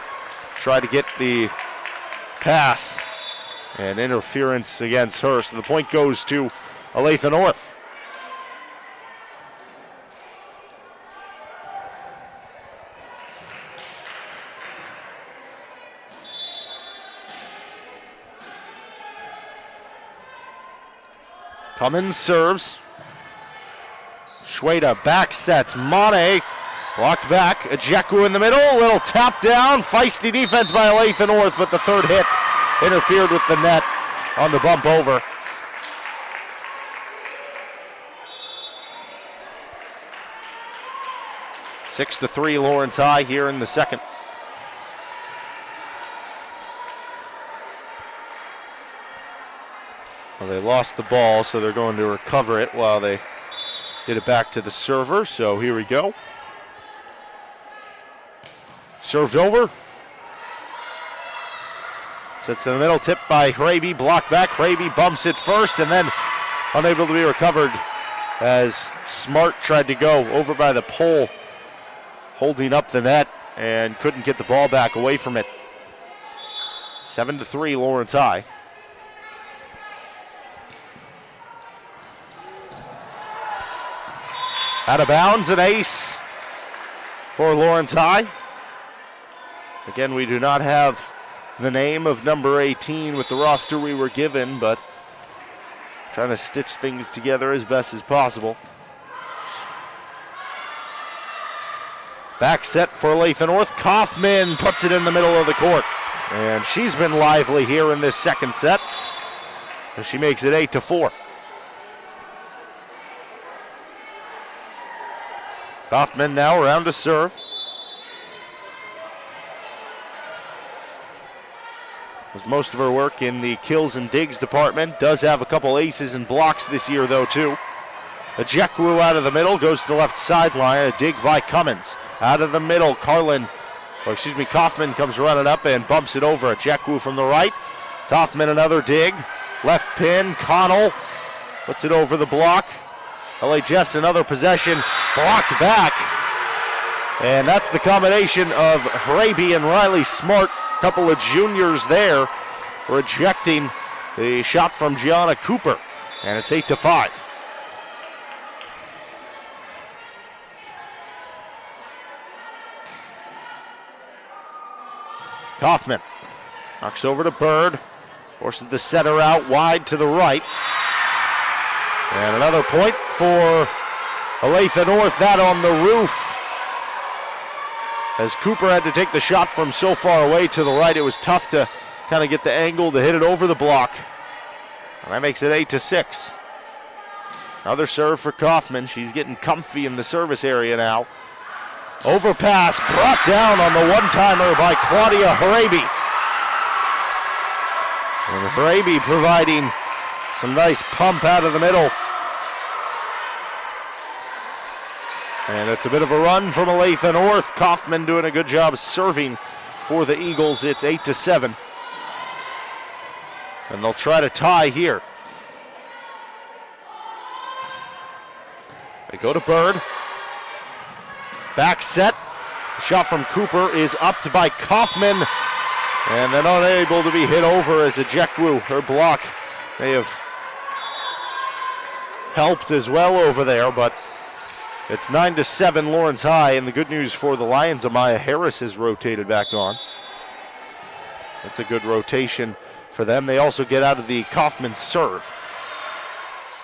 Tried to get the pass and interference against her. So the point goes to Olathe North. Cummins serves. Shweta back sets. Mane blocked back. Ejekwu in the middle. Little tap down. Feisty defense by Olathe North, but the third hit interfered with the net on the bump over. Six to 3 Lawrence High here in the second. Well, they lost the ball, so they're going to recover it while they get it back to the server. So here we go. Served over. Sets in the middle, tipped by Hraby, blocked back. Hraby bumps it first and then unable to be recovered as Smart tried to go over by the pole, holding up the net and couldn't get the ball back away from it. 7 to 3 Lawrence High. Out of bounds, an ace for Lawrence High. Again, we do not have the name of number 18 with the roster we were given, but trying to stitch things together as best as possible. Back set for Olathe North. Kaufman puts it in the middle of the court. And she's been lively here in this second set. And she makes it 8 to 4. Kaufman now around to serve. Does most of her work in the kills and digs department. Does have a couple aces and blocks this year though too. Ejekwu out of the middle, goes to the left sideline. A dig by Cummins. Out of the middle, Kaufman comes running up and bumps it over. Ejekwu from the right. Kaufman another dig. Left pin, Connell puts it over the block. LHS another possession, blocked back. And that's the combination of Hraby and Riley Smart. A couple of juniors there rejecting the shot from Gianna Cooper. And it's 8 to 5. Kaufman knocks over to Bird, forces the setter out wide to the right. And another point for Olathe North, that on the roof. As Cooper had to take the shot from so far away to the right, it was tough to kind of get the angle to hit it over the block. And that makes it 8 to 6. Another serve for Kaufman. She's getting comfy in the service area now. Overpass brought down on the one-timer by Claudia Hraby. And Hraby providing some nice pump out of the middle. And it's a bit of a run from Olathe North. Kaufman doing a good job serving for the Eagles. It's 8 to 7. And they'll try to tie here. They go to Bird. Back set. Shot from Cooper is upped by Kaufman. And then unable to be hit over as Ejekwu, her block, may have helped as well over there, but it's 9 to 7 Lawrence High, and the good news for the Lions, Amaya Harris is rotated back on. That's a good rotation for them. They also get out of the Kaufman serve.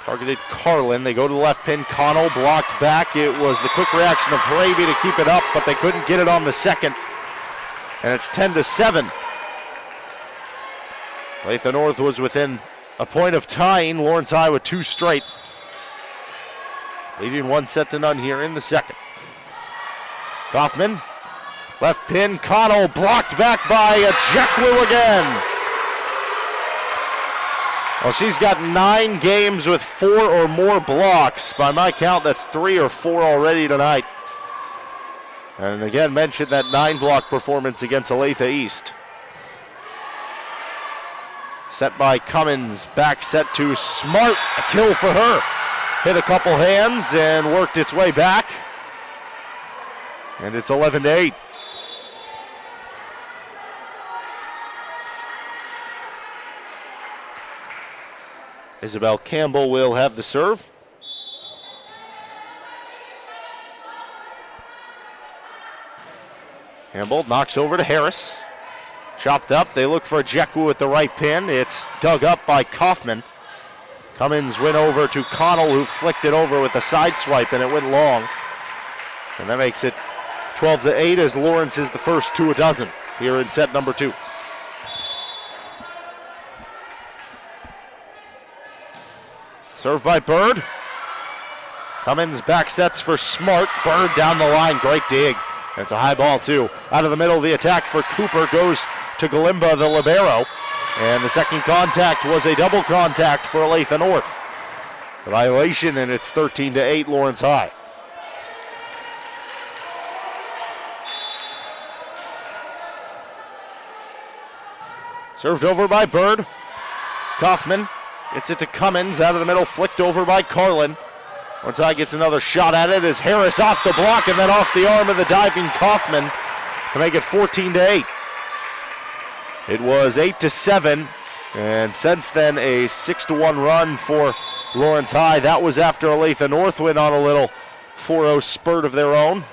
Targeted Carlin. They go to the left pin. Connell blocked back. It was the quick reaction of Hraby to keep it up, but they couldn't get it on the second. And it's 10 to 7. Olathe North was within a point of tying Lawrence High with 2 straight. Leading 1-0 here in the second. Kaufman, left pin, Connell blocked back by Ejekwu again. Well, she's got 9 games with 4 or more blocks. By my count, that's 3 or 4 already tonight. And again, mentioned that 9-block performance against Olathe East. Set by Cummins, back set to Smart, a kill for her. Hit a couple hands and worked its way back. And it's 11 to 8. Isabel Campbell will have the serve. Campbell knocks over to Harris. Chopped up. They look for Ejekwu at the right pin. It's dug up by Kaufman. Cummins went over to Connell, who flicked it over with a side swipe, and it went long. And that makes it 12-8 as Lawrence is the first to a dozen here in set number 2. Served by Bird. Cummins back sets for Smart. Bird down the line. Great dig. And it's a high ball, too. Out of the middle of the attack for Cooper goes to Galimba, the libero. And the second contact was a double contact for Olathe North. A violation, and it's 13-8 Lawrence High. Served over by Bird. Kaufman gets it to Cummins, out of the middle, flicked over by Carlin. Lawrence High gets another shot at it as Harris off the block and then off the arm of the diving Kaufman to make it 14-8. It was 8-7, and since then a 6-1 run for Lawrence High. That was after Olathe North went on a little 4-0 spurt of their own.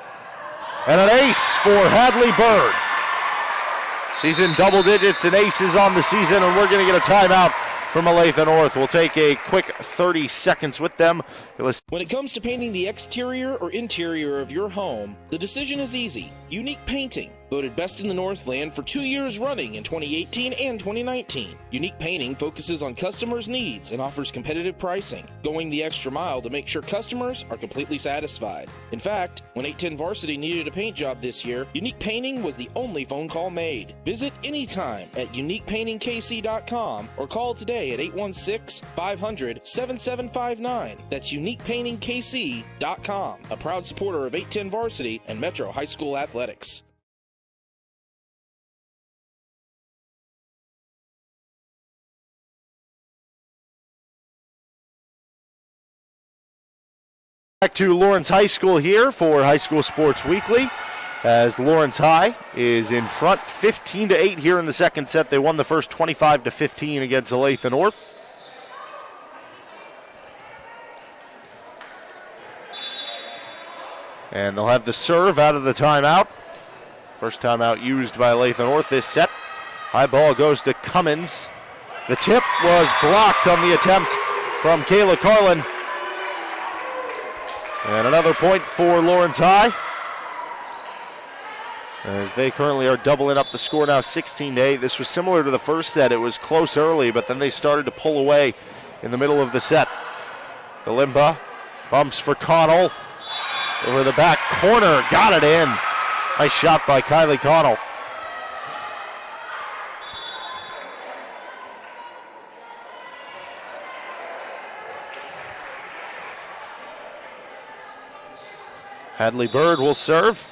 And an ace for Hadley Bird. She's in double digits and aces on the season, and we're going to get a timeout from Olathe North. We'll take a quick 30 seconds with them. When it comes to painting the exterior or interior of your home, the decision is easy. Unique Painting, voted best in the Northland for 2 years running in 2018 and 2019. Unique Painting focuses on customers' needs and offers competitive pricing, going the extra mile to make sure customers are completely satisfied. In fact, when 810 Varsity needed a paint job this year, Unique Painting was the only phone call made. Visit anytime at uniquepaintingkc.com or call today at 816-500-7759. That's uniquepaintingkc.com, a proud supporter of 810 Varsity and Metro High School athletics. Back to Lawrence High School here for High School Sports Weekly, as Lawrence High is in front 15-8 here in the second set. They won the first 25-15 against Olathe North. And they'll have the serve out of the timeout. First timeout used by Olathe North this set. High ball goes to Cummins. The tip was blocked on the attempt from Kayla Carlin. And another point for Lawrence High, as they currently are doubling up the score now 16-8. This was similar to the first set. It was close early, but then they started to pull away in the middle of the set. Galimba bumps for Connell. Over the back corner, got it in. Nice shot by Kylie Connell. Hadley Bird will serve.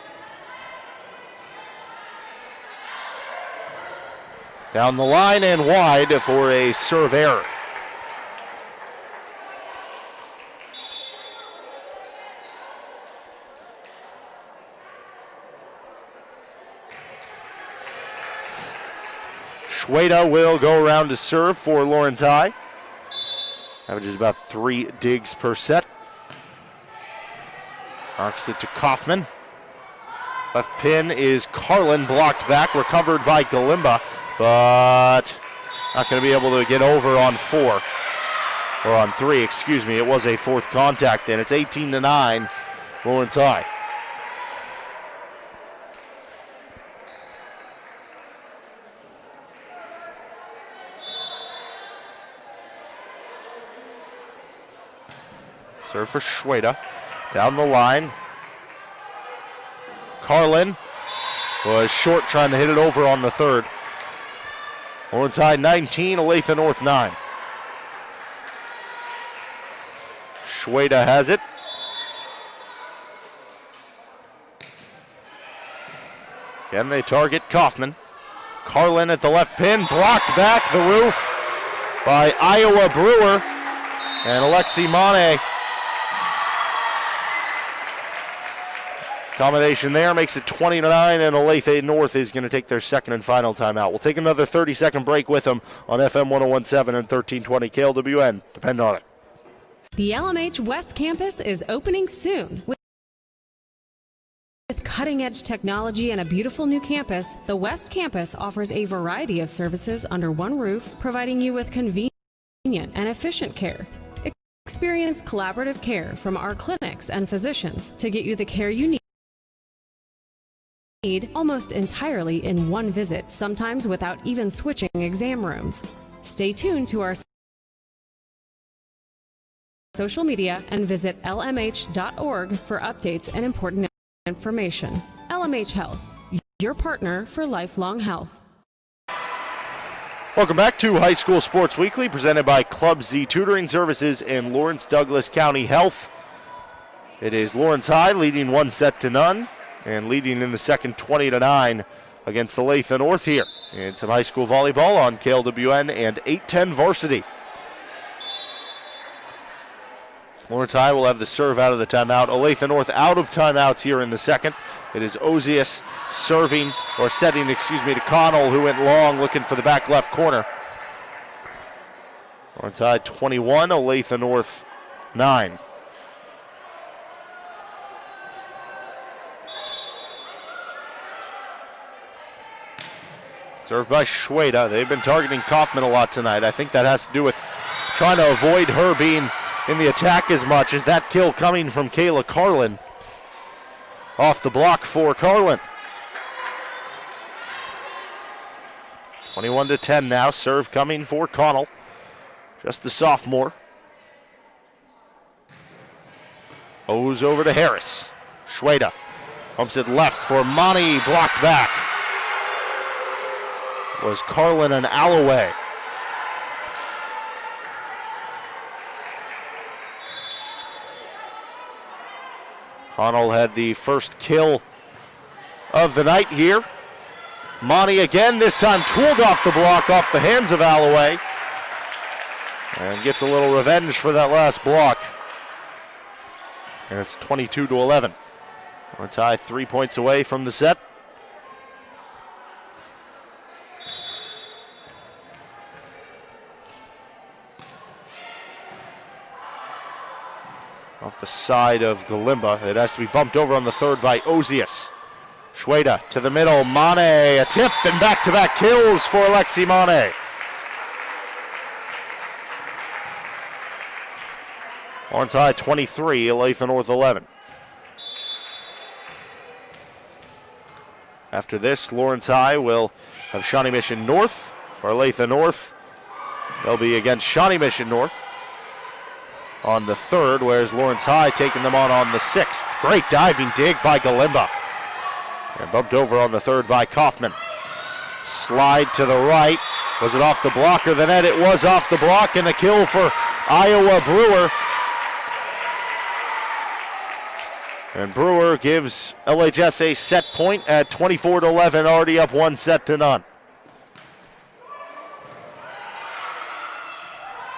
Down the line and wide for a serve error. Schweda will go around to serve for Lawrence High. Averages about 3 digs per set. Knocks it to Kaufman. Left pin is Carlin, blocked back, recovered by Galimba, but not going to be able to get over on 4. Or on 3, excuse me. It was a fourth contact, and it's 18-9, Lawrence High. Serve for Schweda. Down the line. Carlin was short, trying to hit it over on the third. Lawrence High 19, Olathe North 9. Schweda has it. Again, they target Kaufman. Carlin at the left pin, blocked back the roof by Iowa Brewer and Alexi Mane. Combination there makes it 20-9, and Olathe North is going to take their second and final timeout. We'll take another 30-second break with them on FM 1017 and 1320 KLWN. Depend on it. The LMH West Campus is opening soon. With cutting-edge technology and a beautiful new campus, the West Campus offers a variety of services under one roof, providing you with convenient and efficient care. Experience collaborative care from our clinics and physicians to get you the care you need almost entirely in one visit, sometimes without even switching exam rooms. Stay tuned to our social media and visit lmh.org for updates and important information. LMH Health, your partner for lifelong health. Welcome back to High School Sports Weekly, presented by Club Z Tutoring Services and Lawrence Douglas County Health. It is Lawrence High leading 1-0, and leading in the second 20-9 against Olathe North here in some high school volleyball on KLWN and 810 Varsity. Lawrence High will have the serve out of the timeout. Olathe North out of timeouts here in the second. It is Ozias setting, to Connell, who went long looking for the back left corner. Lawrence High 21, Olathe North 9. Served by Schweda. They've been targeting Kaufman a lot tonight. I think that has to do with trying to avoid her being in the attack as much as that kill coming from Kayla Carlin. Off the block for Carlin. 21-10 now. Serve coming for Connell. Just a sophomore. O's over to Harris. Schweda pumps it left for Monty. Blocked back. Was Carlin and Alloway. Connell had the first kill of the night here. Monty again, this time tooled off the block, off the hands of Alloway. And gets a little revenge for that last block. And it's 22-11. Lawrence High 3 points away from the set. Off the side of Galimba. It has to be bumped over on the third by Ozias. Schweda to the middle. Mane, a tip and back-to-back kills for Alexi Mane. Lawrence High 23, Olathe North 11. After this, Lawrence High will have Shawnee Mission North. For Olathe North, they'll be against Shawnee Mission North on the third, whereas Lawrence High taking them on the sixth. Great diving dig by Galimba. And bumped over on the third by Kaufman. Slide to the right. Was it off the block or the net? It was off the block, and a kill for Iowa Brewer. And Brewer gives LHS a set point at 24-11, already up 1-0.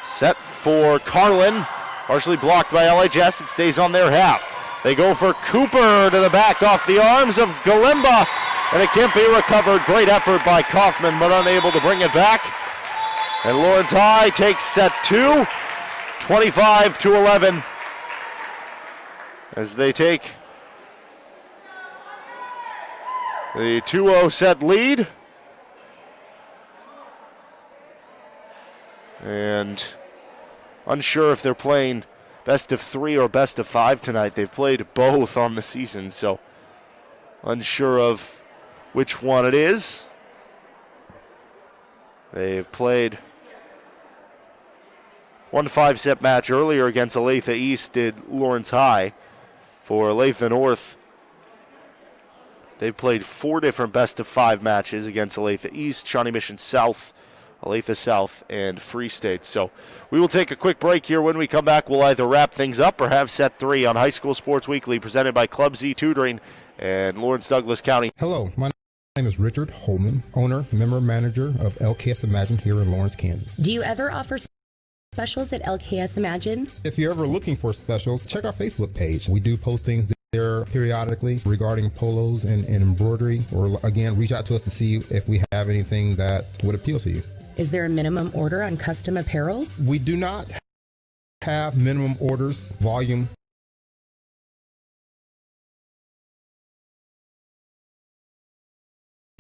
Set for Carlin. Partially blocked by LHS. It stays on their half. They go for Cooper to the back off the arms of Galimba, and it can't be recovered. Great effort by Kaufman, but unable to bring it back. And Lawrence High takes set 2, 25-11, as they take the 2-0 set lead. And unsure if they're playing best of 3 or best of 5 tonight. They've played both on the season, so unsure of which one it is. They've played one 5-set match earlier against Olathe East, did Lawrence High. For Olathe North, they've played 4 different best of 5 matches against Olathe East, Shawnee Mission South, Olathe South, and Free State. So we will take a quick break here. When we come back, we'll either wrap things up or have set 3 on High School Sports Weekly, presented by Club Z Tutoring and Lawrence Douglas County. Hello, my name is Richard Holman, owner, member, manager of LKS Imagine here in Lawrence, Kansas. Do you ever offer specials at LKS Imagine? If you're ever looking for specials, check our Facebook page. We do post things there periodically regarding polos and embroidery, or again, reach out to us to see if we have anything that would appeal to you. Is there a minimum order on custom apparel? We do not have minimum orders. Volume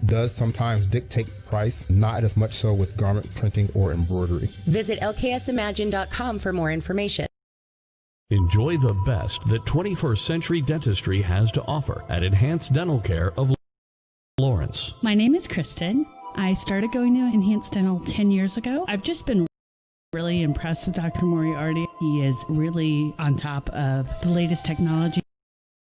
does sometimes dictate price, not as much so with garment printing or embroidery. Visit lksimagine.com for more information. Enjoy the best that 21st Century Dentistry has to offer at Enhanced Dental Care of Lawrence. My name is Kristen. I started going to Enhanced Dental 10 years ago. I've just been really impressed with Dr. Moriarty. He is really on top of the latest technology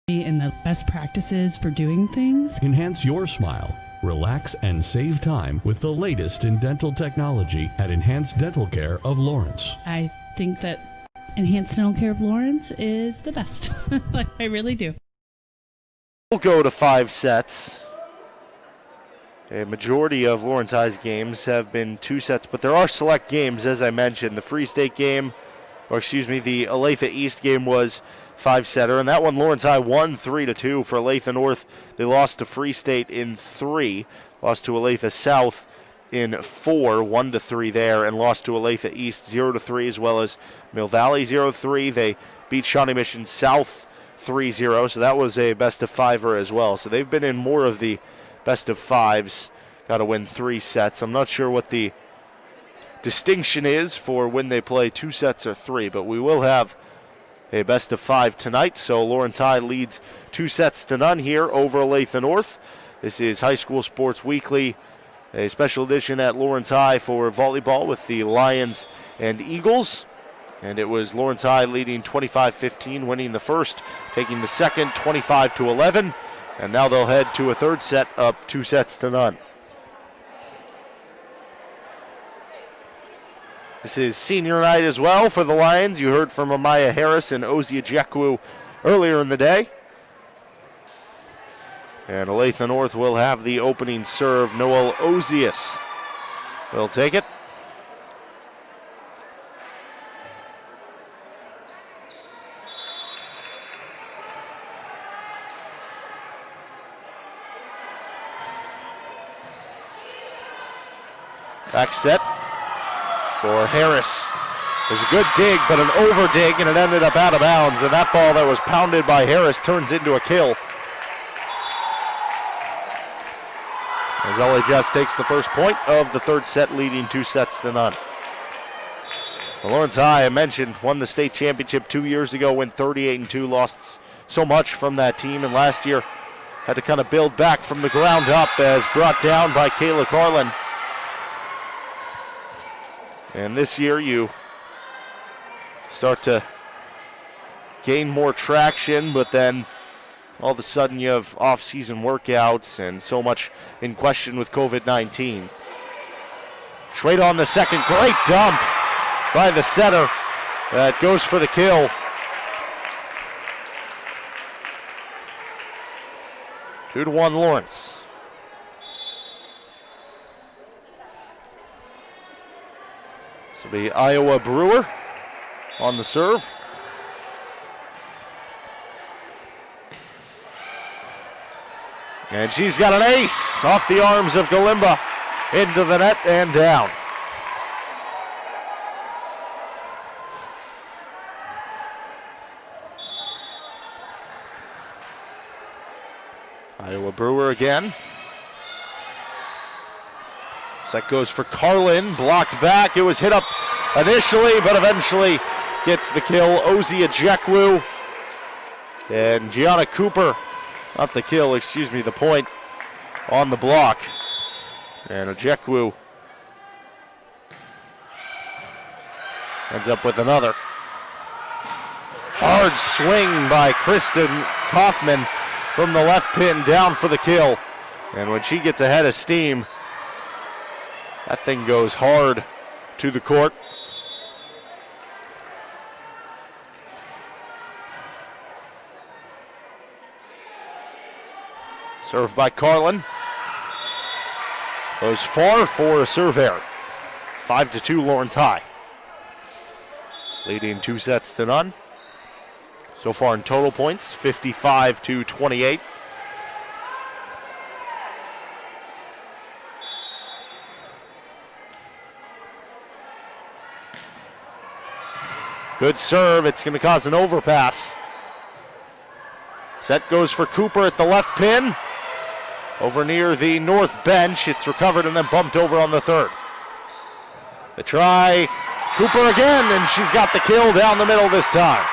and the best practices for doing things. Enhance your smile, relax, and save time with the latest in dental technology at Enhanced Dental Care of Lawrence. I think that Enhanced Dental Care of Lawrence is the best. I really do. We'll go to 5 sets. A majority of Lawrence High's games have been 2 sets, but there are select games, as I mentioned. The Free State game, the Olathe East game was 5-setter, and that one Lawrence High won 3-2 for Olathe North. They lost to Free State in 3, lost to Olathe South in 4, 1-3 there, and lost to Olathe East 0-3, as well as Mill Valley 0-3. They beat Shawnee Mission South 3-0, so that was a best-of-5er as well. So they've been in more of the best-of-5s. Got to win 3 sets. I'm not sure what the distinction is for when they play 2 sets or 3, but we will have a best-of-5 tonight. So Lawrence High leads 2-0 here over Olathe North. This is High School Sports Weekly, a special edition at Lawrence High for volleyball with the Lions and Eagles. And it was Lawrence High leading 25-15, winning the first, taking the second 25-11. And now they'll head to a third set up 2-0. This is senior night as well for the Lions. You heard from Amaya Harris and Ozia Jekwu earlier in the day. And Olathe North will have the opening serve. Noel Ozias will take it. Back set for Harris. It was a good dig, but an over dig, and it ended up out of bounds. And that ball that was pounded by Harris turns into a kill. As LHS takes the first point of the third set, leading 2-0. Well, Lawrence High, I mentioned, won the state championship 2 years ago, went 38-2, lost so much from that team, and last year had to kind of build back from the ground up as brought down by Kayla Carlin. And this year you start to gain more traction, but then all of a sudden you have off-season workouts and so much in question with COVID-19. Straight on the second, great dump by the setter. That goes for the kill. 2-1 Lawrence. This will be Iowa Brewer on the serve. And she's got an ace off the arms of Galimba into the net and down. Iowa Brewer again. Set goes for Carlin, blocked back. It was hit up initially, but eventually gets the kill. Ozia Jekwu and Gianna Cooper, not the kill, excuse me, the point on the block. And Jekwu ends up with another. Hard swing by Kristen Kaufman from the left pin down for the kill. And when she gets ahead of steam, that thing goes hard to the court. Served by Carlin. Goes far for a serve error. 5-2 Lawrence High. Leading 2-0. So far in total points, 55-28. Good serve. It's going to cause an overpass. Set goes for Cooper at the left pin. Over near the north bench. It's recovered and then bumped over on the third. The try. Cooper again, and she's got the kill down the middle this time.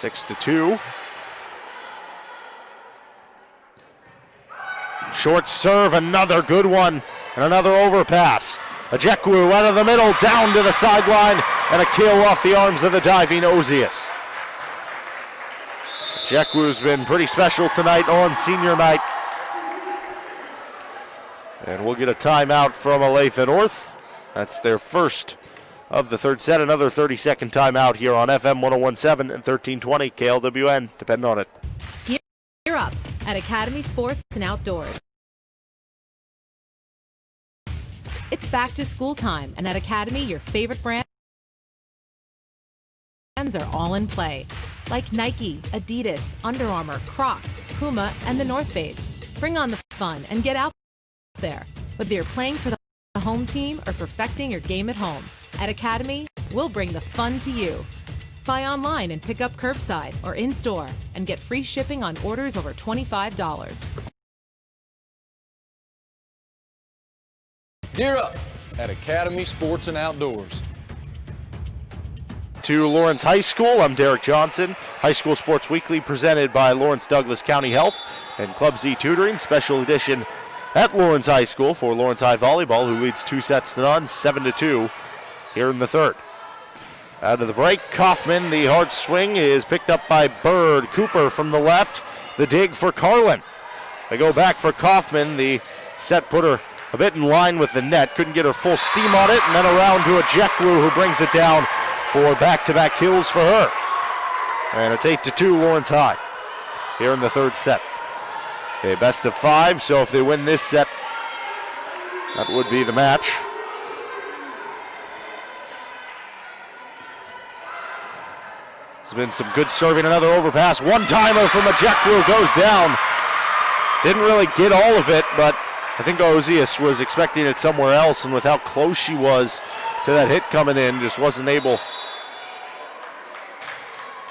6-2. Short serve, another good one, and another overpass. Ejekwu out of the middle, down to the sideline, and a kill off the arms of the diving Ozias. Ejekwu's been pretty special tonight on senior night. And we'll get a timeout from Olathe North. That's their first of the third set. Another 30-second timeout here on FM 101.7 and 1320 KLWN. Depend on it. Gear up at Academy Sports and Outdoors. It's back to school time, and at Academy, your favorite brands are all in play. Like Nike, Adidas, Under Armour, Crocs, Puma, and the North Face. Bring on the fun and get out there. Whether you're playing for the home team or perfecting your game at home, at Academy, we'll bring the fun to you. Buy online and pick up curbside or in-store and get free shipping on orders over $25. Gear up at Academy Sports and Outdoors. To Lawrence High School, I'm Derek Johnson. High School Sports Weekly presented by Lawrence Douglas County Health and Club Z Tutoring. Special edition at Lawrence High School for Lawrence High Volleyball, who leads 2-0, 7-2 here in the third. Out of the break, Kaufman, the hard swing is picked up by Bird. Cooper from the left, the dig for Carlin. They go back for Kaufman, the set putter a bit in line with the net. Couldn't get her full steam on it, and then around to Ejekwu, who brings it down for back-to-back kills for her. And it's 8-2 Lawrence High here in the third set. A best of 5, so if they win this set, that would be the match. There's been some good serving, another overpass. One-timer from Ejekwu goes down. Didn't really get all of it, but I think Ozias was expecting it somewhere else, and with how close she was to that hit coming in, just wasn't able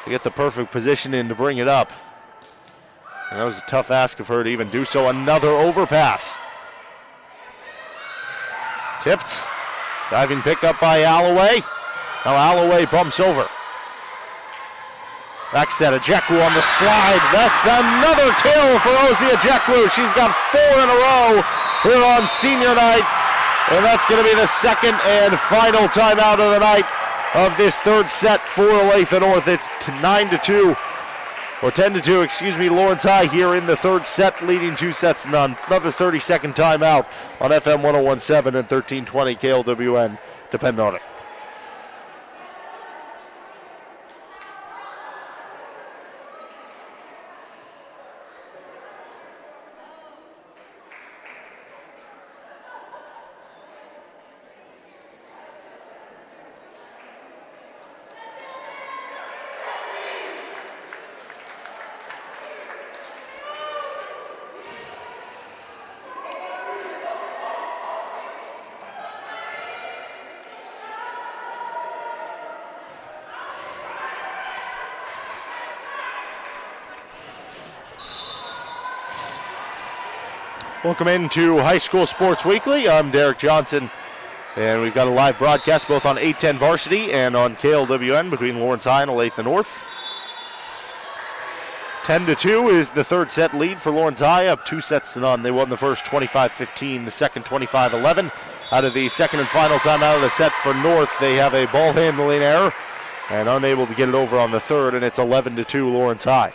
to get the perfect position in to bring it up. And that was a tough ask of her to even do so. Another overpass. Tipped. Diving pickup by Alloway. Now Alloway bumps over. Back set, Ejekwu on the slide. That's another kill for Ozzy Ejekwu. She's got 4 in a row here on senior night. And that's going to be the second and final timeout of the night of this third set for Olathe North. It's 9-2, or 10-2, excuse me, Lawrence High here in the third set, leading 2-0. Another 30-second timeout on FM 101.7 and 1320 KLWN. Depend on it. Welcome into High School Sports Weekly. I'm Derek Johnson, and we've got a live broadcast both on 810 Varsity and on KLWN between Lawrence High and Olathe North. 10-2 is the third set lead for Lawrence High, up 2-0. They won the first 25-15, the second 25-11. Out of the second and final timeout of the set for North, they have a ball handling error and unable to get it over on the third, and it's 11-2 Lawrence High.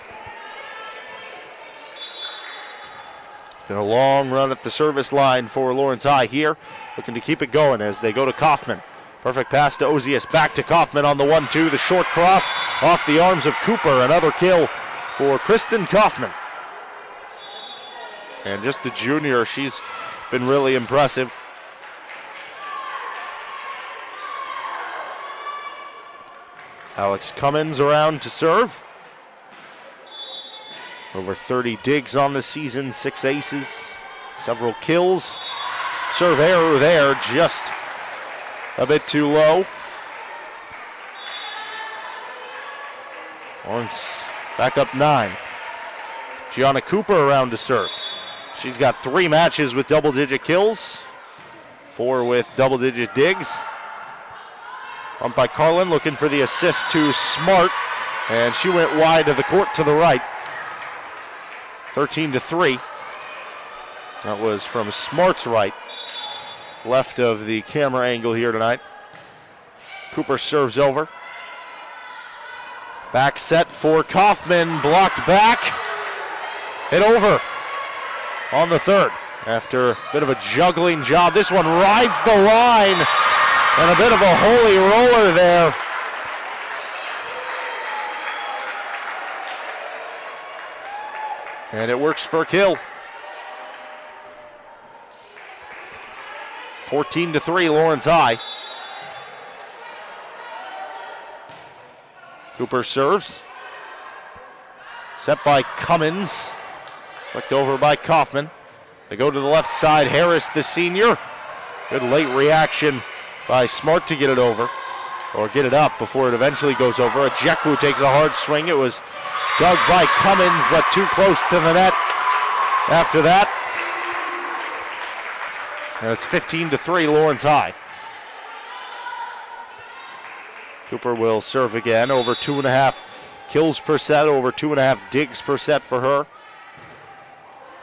Been a long run at the service line for Lawrence High here, looking to keep it going as they go to Kaufman. Perfect pass to Ozias, back to Kaufman on the 1-2, the short cross off the arms of Cooper. Another kill for Kristen Kaufman. And just a junior, she's been really impressive. Alex Cummins around to serve. Over 30 digs on the season, 6 aces, several kills. Serve error there, just a bit too low. Lawrence back up 9. Gianna Cooper around to serve. She's got 3 matches with double-digit kills, 4 with double-digit digs. Bumped by Carlin, looking for the assist to Smart. And she went wide of the court to the right. 13-3. That was from Smart's right. Left of the camera angle here tonight. Cooper serves over. Back set for Kaufman. Blocked back. Hit over on the third. After a bit of a juggling job. This one rides the line. And a bit of a holy roller there. And it works for a kill. 14-3, Lawrence High. Cooper serves. Set by Cummins. Flicked over by Kaufman. They go to the left side. Harris, the senior. Good late reaction by Smart to get it over. Or get it up before it eventually goes over. Ejekwu takes a hard swing. It was dug by Cummins, but too close to the net after that. And it's 15-3, Lawrence High. Cooper will serve again. Over 2.5 kills per set, over 2.5 digs per set for her.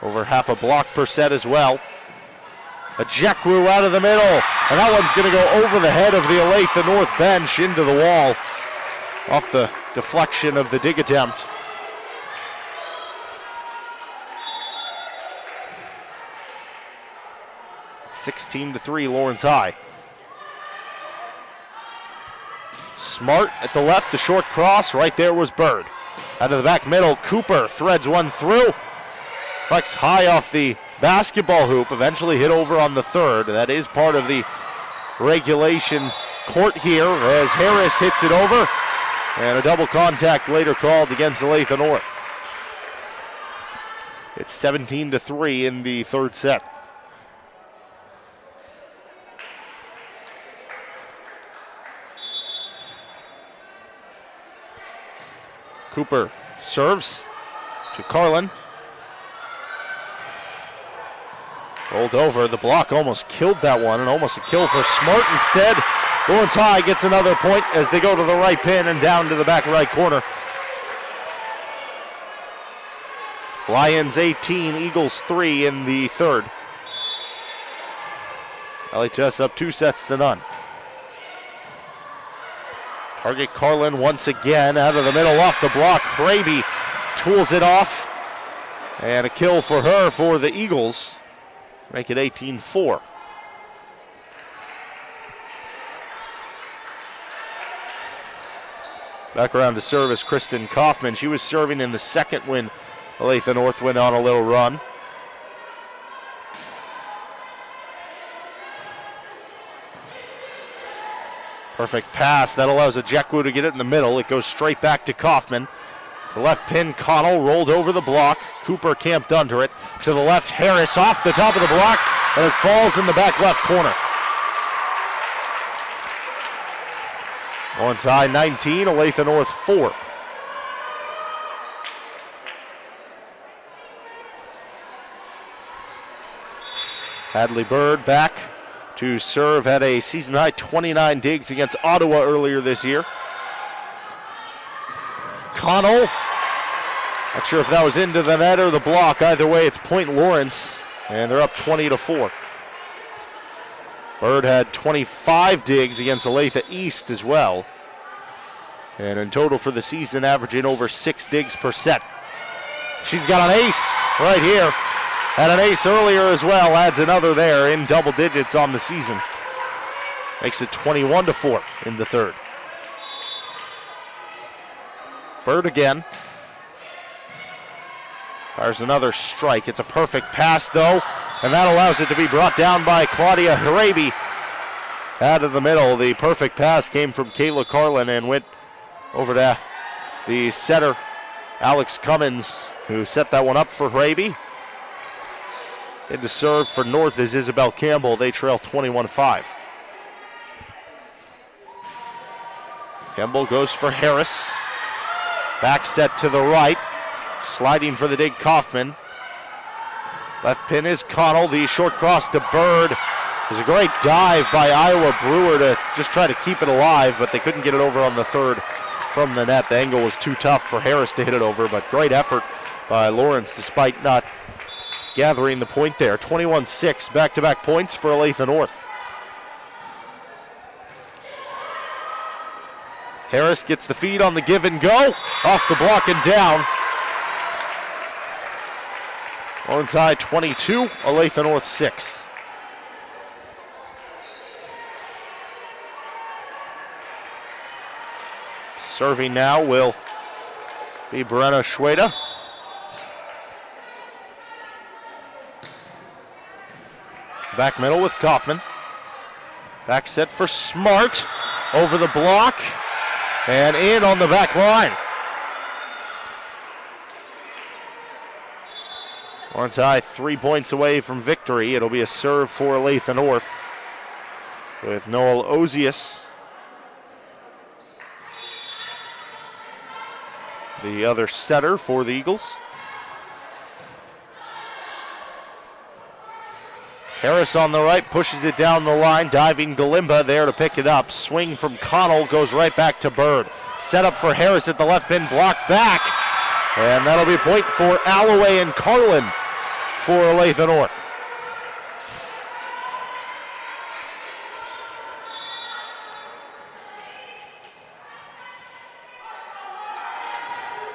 Over half a block per set as well. Ejekwu out of the middle, and that one's going to go over the head of the Olathe North bench into the wall off the deflection of the dig attempt. It's 16-3, Lawrence High. Smart at the left, the short cross. Right there was Bird. Out of the back middle, Cooper threads one through. Flex high off the basketball hoop, eventually hit over on the third. That is part of the regulation court here as Harris hits it over. And a double contact later called against Olathe North. It's 17-3 in the third set. Cooper serves to Carlin. Rolled over. The block almost killed that one, and almost a kill for Smart instead. Lawrence High gets another point as they go to the right pin and down to the back right corner. Lions 18, Eagles 3 in the third. LHS up 2-0. Target Carlin once again out of the middle off the block. Hraby tools it off. And a kill for her for the Eagles. Make it 18-4. Back around to serve is Kristen Kaufman. She was serving in the second when Olathe North went on a little run. Perfect pass. That allows Ejekwu to get it in the middle. It goes straight back to Kaufman. The left pin, Connell rolled over the block. Cooper camped under it. To the left, Harris off the top of the block, and it falls in the back left corner. Lawrence High 19, Olathe North 4. Hadley Bird back to serve, had a season-high 29 digs against Ottawa earlier this year. Connell, not sure if that was into the net or the block. Either way, it's point Lawrence, and they're up 20-4. Bird had 25 digs against Olathe East as well. And in total for the season, averaging over 6 digs per set. She's got an ace right here. Had an ace earlier as well, adds another there in double digits on the season. Makes it 21-4 in the third. Bird again. Fires another strike. It's a perfect pass though, and that allows it to be brought down by Claudia Hraby. Out of the middle, the perfect pass came from Kayla Carlin and went over to the setter, Alex Cummins, who set that one up for Hraby. In to serve for North is Isabel Campbell. They trail 21-5. Campbell goes for Harris. Back set to the right. Sliding for the dig, Kaufman. Left pin is Connell. The short cross to Bird. There's a great dive by Iowa Brewer to just try to keep it alive, but they couldn't get it over on the third from the net. The angle was too tough for Harris to hit it over, but great effort by Lawrence despite not gathering the point there. 21-6, back-to-back points for Olathe North. Harris gets the feed on the give and go, off the block and down. Lawrence High 22, Olathe North 6. Serving now will be Brenna Schweda. Back middle with Kaufman. Back set for Smart. Over the block and in on the back line. Lawrence High 3 points away from victory. It'll be a serve for Olathe North with Noel Ozius, the other setter for the Eagles. Harris on the right, pushes it down the line. Diving Galimba there to pick it up. Swing from Connell goes right back to Bird. Set up for Harris at the left pin, blocked back. And that'll be a point for Alloway and Carlin for Olathe North.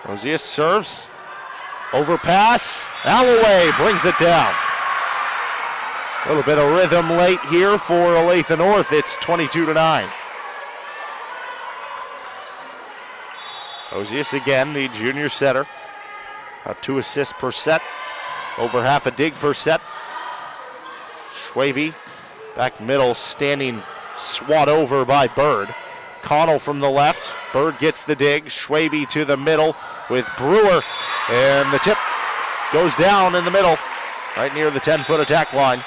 Rosias serves. Overpass. Alloway brings it down. A little bit of rhythm late here for Olathe North. It's 22-9. Rosias again, the junior setter. About 2 assists per set. Over half a dig per set. Schwabe back middle, standing swat over by Bird. Connell from the left. Bird gets the dig. Schwabe to the middle with Brewer. And the tip goes down in the middle, right near the 10-foot attack line.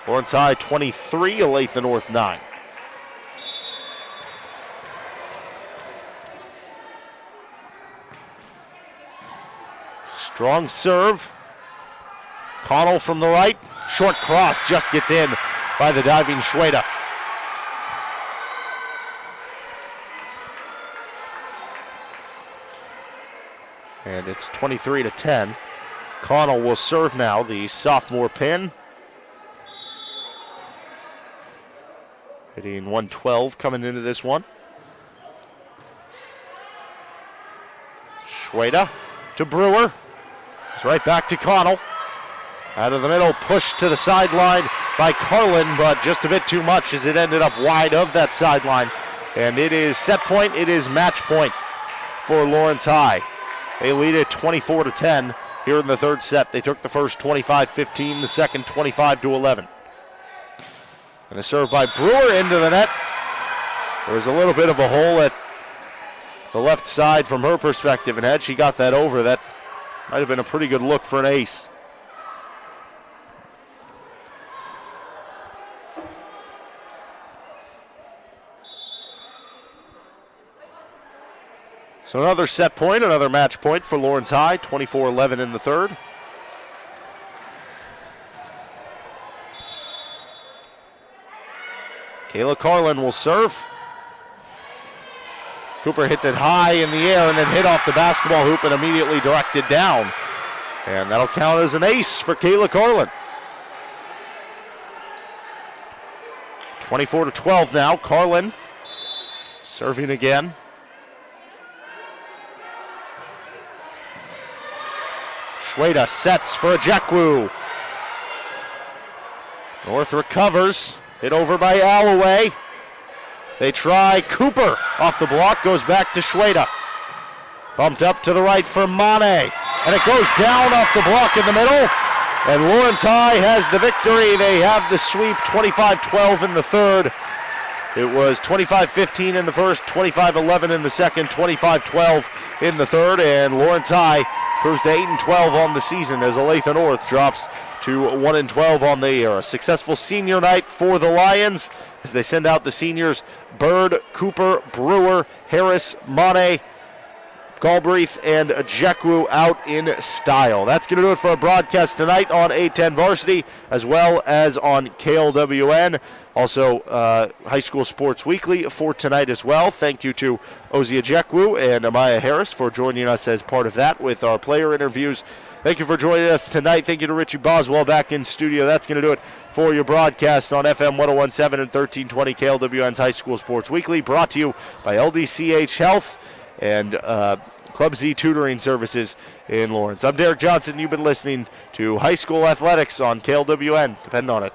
Lawrence High 23, Olathe North 9. Strong serve. Connell from the right. Short cross just gets in by the diving Schweda. And it's 23-10. Connell will serve now, the sophomore pin. Hitting 112 coming into this one. Schweda to Brewer. It's right back to Connell. Out of the middle, push to the sideline by Carlin, but just a bit too much as it ended up wide of that sideline. And it is set point, it is match point for Lawrence High. They lead it 24-10 here in the third set. They took the first 25-15, the second 25-11. And the serve by Brewer into the net. There's a little bit of a hole at the left side from her perspective, and had she got that over, that might have been a pretty good look for an ace. So another set point, another match point for Lawrence High, 24-11 in the third. Kayla Carlin will serve. Cooper hits it high in the air and then hit off the basketball hoop and immediately directed down. And that'll count as an ace for Kayla Carlin. 24-12 now. Carlin serving again. Schweda sets for Ejekwu. North recovers. Hit over by Alloway. They try. Cooper off the block, goes back to Schweda. Bumped up to the right for Mane. And it goes down off the block in the middle. And Lawrence High has the victory. They have the sweep, 25-12 in the third. It was 25-15 in the first, 25-11 in the second, 25-12 in the third. And Lawrence High proves to 8-12 on the season as Olathe North drops to 1-12 on the year. A successful senior night for the Lions as they send out the seniors Bird, Cooper, Brewer, Harris, Mane, Galbraith and Ejekwu out in style. That's going to do it for our broadcast tonight on 810 Varsity as well as on KLWN. Also, High School Sports Weekly for tonight as well. Thank you to Ozzy Ejekwu and Amaya Harris for joining us as part of that with our player interviews. Thank you for joining us tonight. Thank you to Richie Boswell back in studio. That's going to do it for your broadcast on FM 1017 and 1320 KLWN's High School Sports Weekly, brought to you by LDCH Health and Club Z Tutoring Services in Lawrence. I'm Derek Johnson. You've been listening to High School Athletics on KLWN. Depend on it.